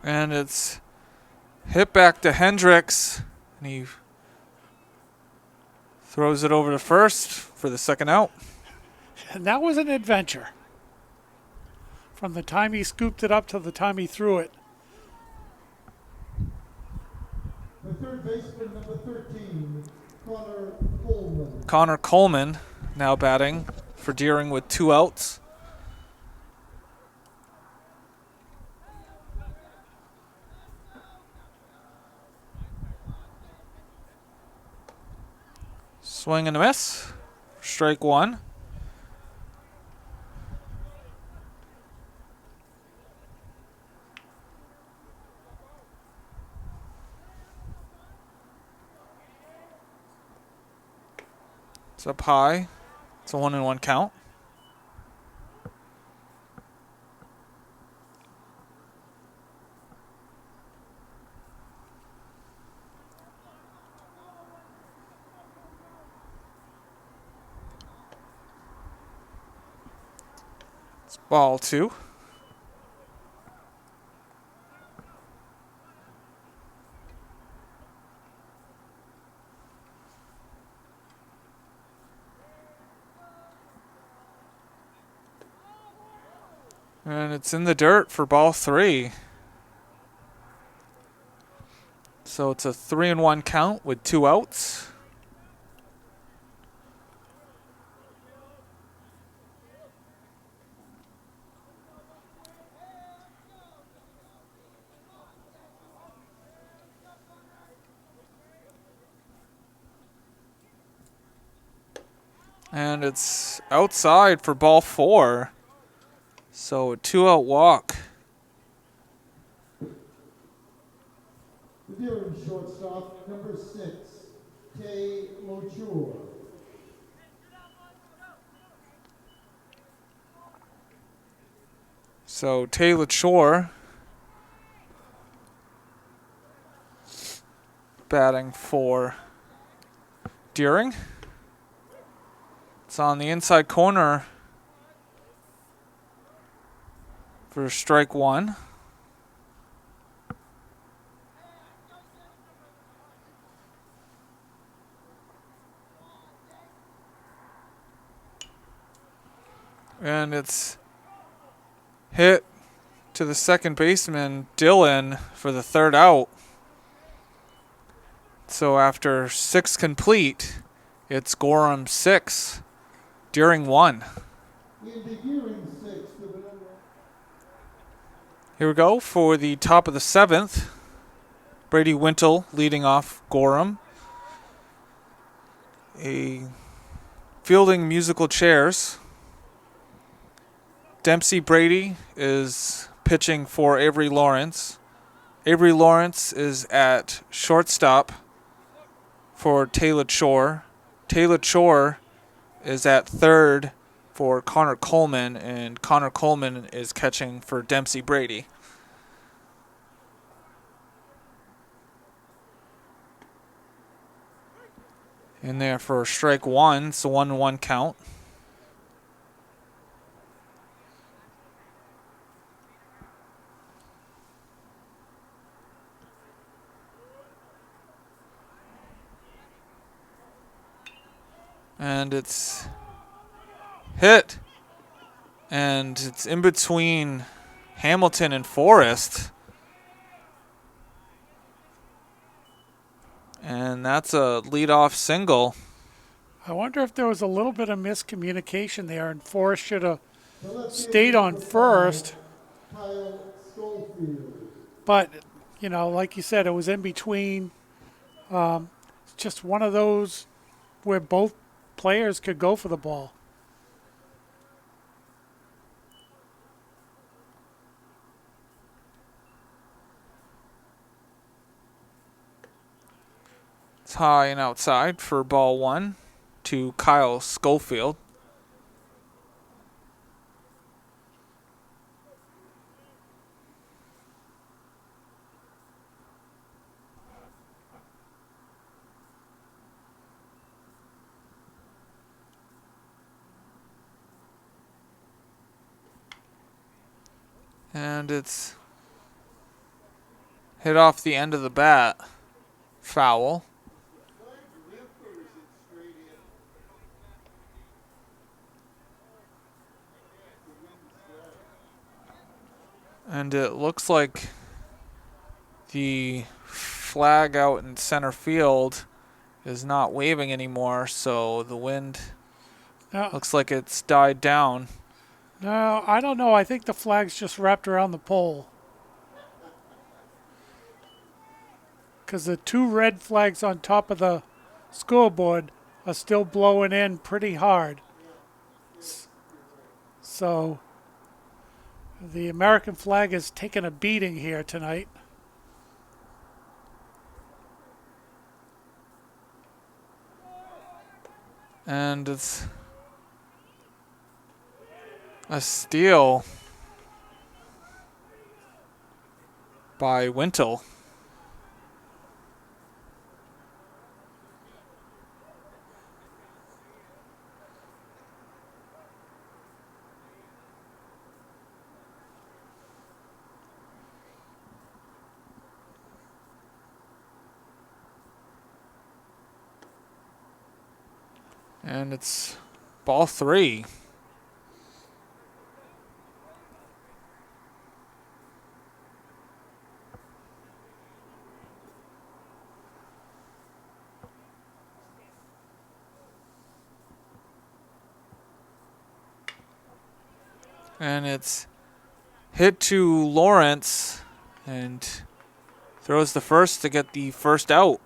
And it's hit back to Hendricks. And he throws it over to first for the second out. And that was an adventure. From the time he scooped it up to the time he threw it. The third baseman, number 13, Connor Coleman. Connor Coleman now batting for Deering with 2 outs. Swing and a miss. Strike 1. It's up high. It's a 1-1 count. It's ball 2. And it's in the dirt for ball 3. So it's a 3-1 count with 2 outs. And it's outside for ball 4. So a 2-out walk. The Deering shortstop, number 6, Tay Lochur. So Taylor Shore batting for Deering. It's on the inside corner for strike 1. And it's hit to the second baseman, Dylan, for the 3rd out. So after 6 complete, it's Gorham 6, Deering 1. Here we go for the top of the 7th. Brady Wintle leading off Gorham. A fielding musical chairs. Dempsey Brady is pitching for Avery Lawrence. Avery Lawrence is at shortstop for Taylor Shore. Taylor Shore is at 3rd for Connor Coleman, and Connor Coleman is catching for Dempsey Brady. in there for strike one. It's a 1-1 count. And it's hit. And it's in between Hamilton and Forrest. And that's a leadoff single. I wonder if there was a little bit of miscommunication there, and Forrest should have stayed on first. Kyle Schofield. But, you know, like you said, it was in between. It's just one of those where both players could go for the ball. It's high and outside for ball one to Kyle Schofield. And it's hit off the end of the bat. Foul. And it looks like the flag out in center field is not waving anymore, so the wind No, looks like it's died down. no, I don't know. I think the flag's just wrapped around the pole. Because the two red flags on top of the scoreboard are still blowing in pretty hard. So the American flag is taking a beating here tonight. And it's a steal by Wintle. And it's ball three. And it's hit to Lawrence and throws the first to get the first out.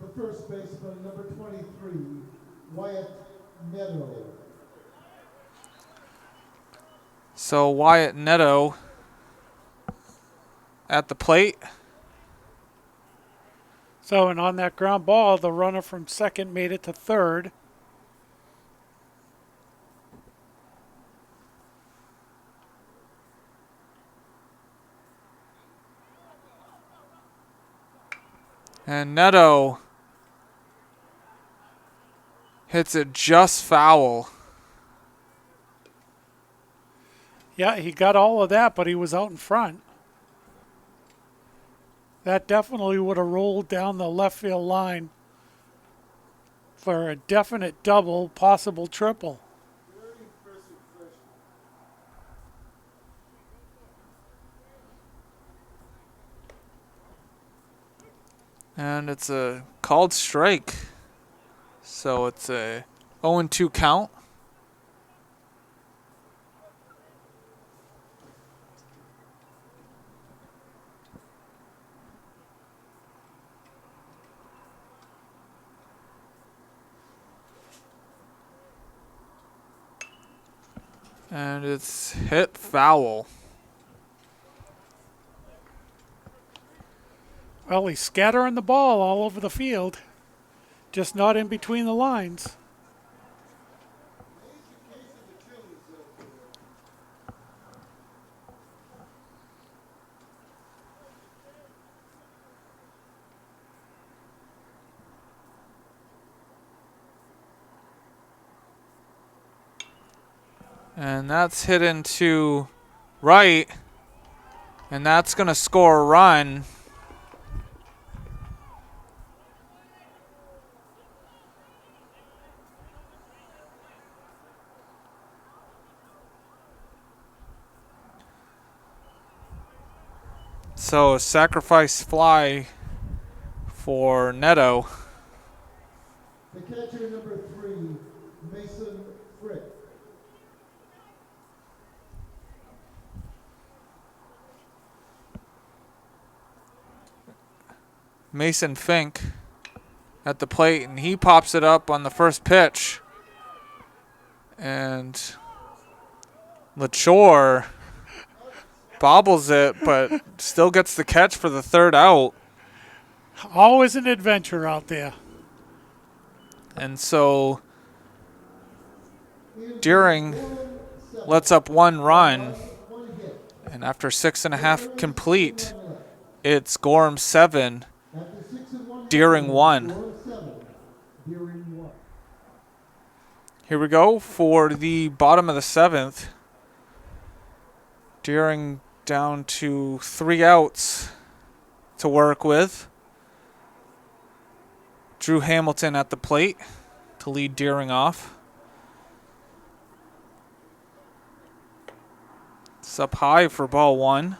The first baseman, number 23, Wyatt Meadow. So Wyatt Neto at the plate. So, and on that ground ball, the runner from second made it to third. And Neto hits it just foul. Yeah, he got all of that, but he was out in front. That definitely would have rolled down the left field line for a definite double, possible triple. And it's a called strike. So it's a 0-2 count. And it's hit foul. Well, he's scattering the ball all over the field, just not in between the lines. And that's hit into right. And that's going to score a run. So a sacrifice fly for Neto. The catcher, number 3, Mason Frick. Mason Fink at the plate, and he pops it up on the first pitch. And LaChore bobbles it, but still gets the catch for the third out. Always an adventure out there. And so Deering lets up 1 run. And after 6.5 complete, it's Gorham 7, Deering 1. Here we go for the bottom of the 7th. Deering down to 3 outs to work with. Drew Hamilton at the plate to lead Deering off. It's up high for ball 1.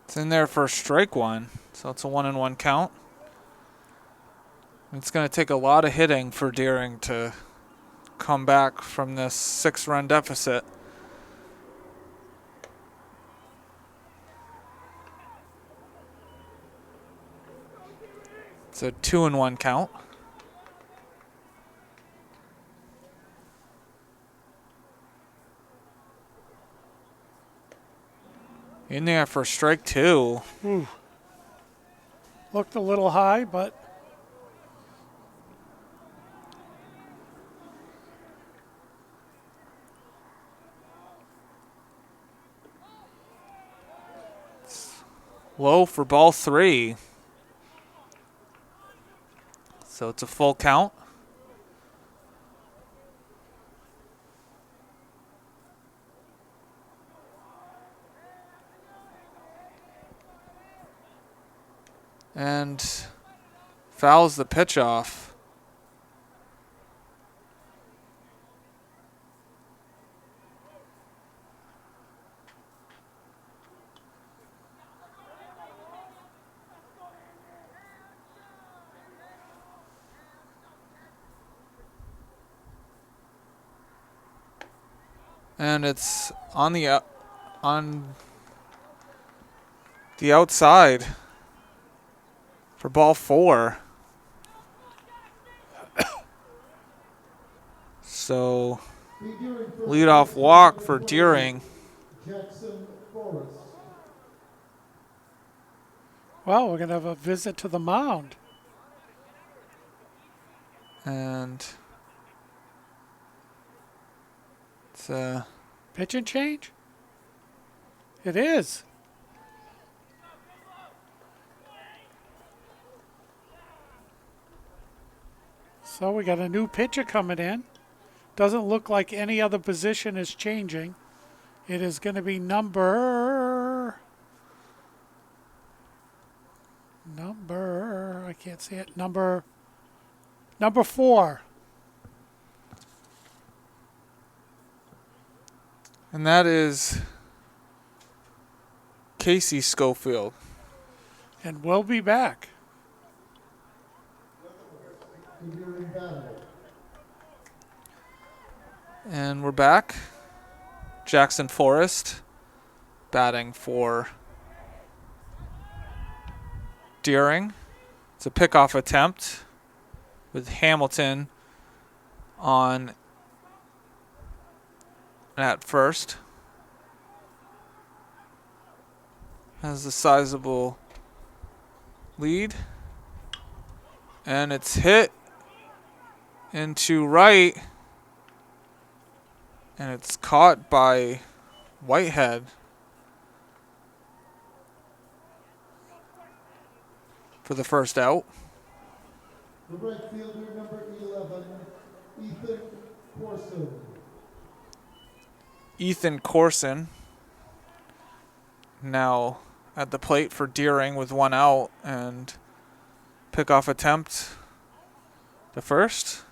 It's in there for strike 1, so it's a 1-1 count. It's going to take a lot of hitting for Deering to come back from this 6-run deficit. It's a 2-1 count. In there for strike 2. Looked a little high, but Low for ball 3. So it's a full count. And fouls the pitch off. And it's on the outside for ball 4. So leadoff walk for Deering. Jackson Forrest. well, we're going to have a visit to the mound. And it's Pitch and change? It is. So we got a new pitcher coming in. Doesn't look like any other position is changing. It is going to be I can't see it. Number 4. and that is Casey Schofield. And we'll be back. And we're back. Jackson Forrest batting for Deering. It's a pickoff attempt with Hamilton on at first. Has a sizable lead. And it's hit into right. And it's caught by Whitehead. for the first out. The right fielder, number 11, Ethan Corson. Ethan Corson now at the plate for Deering with one out, and pickoff attempt the first.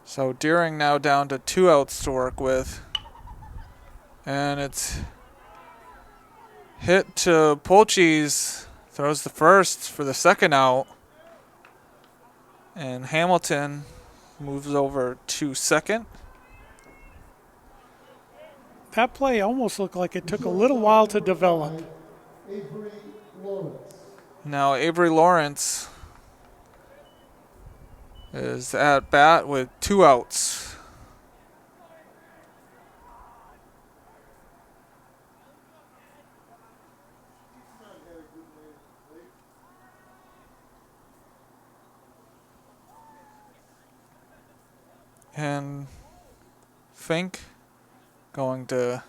So Deering now down to 2 outs to work with. And it's hit to Polchis. Throws the first for the second out. And Hamilton moves over to second. That play almost looked like it took a little while to develop. Avery Lawrence. Now Avery Lawrence is at bat with 2 outs. And Fink going to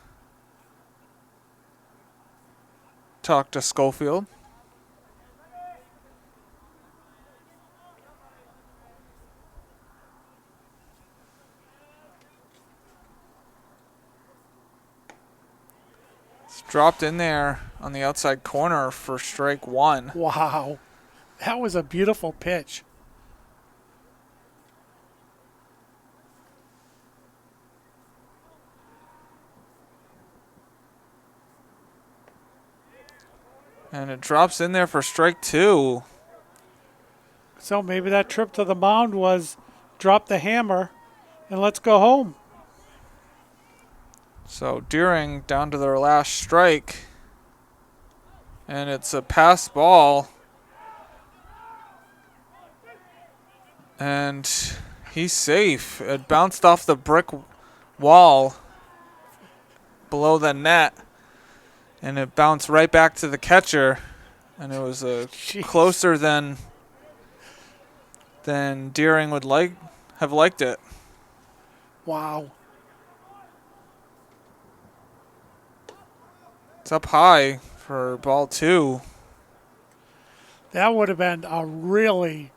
talk to Schofield. It's dropped in there on the outside corner for strike 1. Wow. That was a beautiful pitch. And it drops in there for strike 2. So maybe that trip to the mound was drop the hammer and let's go home. So Deering down to their last strike. And it's a pass ball. And he's safe. It bounced off the brick wall below the net. And it bounced right back to the catcher. And it was closer than Deering would have liked it. Wow. It's up high for ball 2. That would have been a really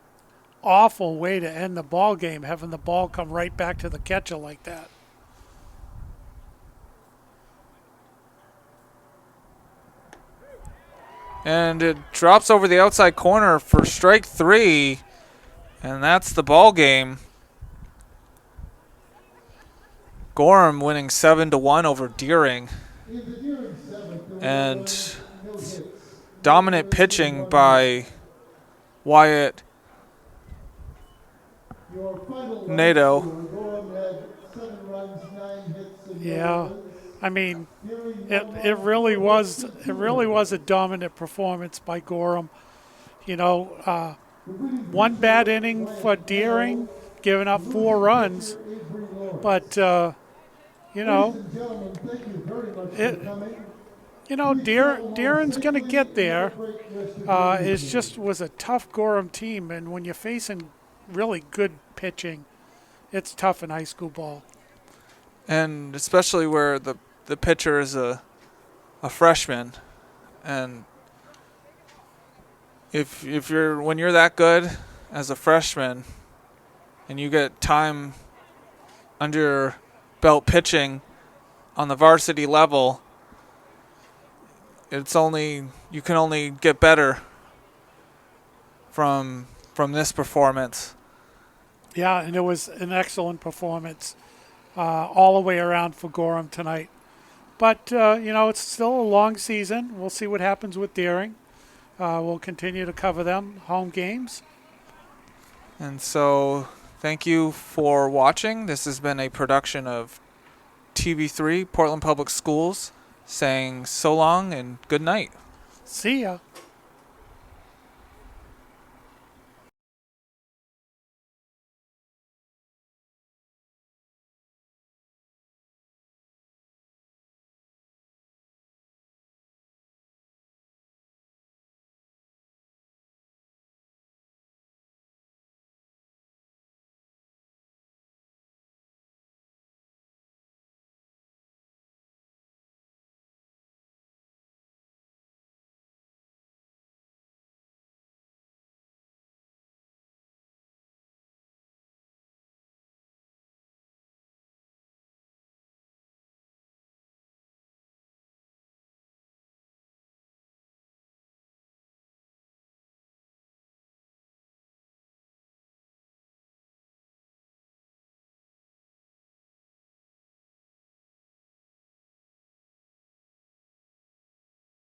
awful way to end the ball game, having the ball come right back to the catcher like that. And it drops over the outside corner for strike 3. And that's the ball game. Gorham winning 7-1 over Deering. And dominant pitching by Wyatt Nadeau. Yeah. I mean, it really was a dominant performance by Gorham. You know, one bad inning for Deering, giving up 4 runs, but Deering's going to get there. It just was a tough Gorham team, and when you're facing really good pitching, it's tough in high school ball. And especially where the pitcher is a freshman, and when you're that good as a freshman, and you get time under your belt pitching on the varsity level, you can only get better from this performance. Yeah, and it was an excellent performance all the way around for Gorham tonight. But, it's still a long season. We'll see what happens with Deering. We'll continue to cover them, home games. And so thank you for watching. This has been a production of TV3, Portland Public Schools, saying so long and good night. See ya.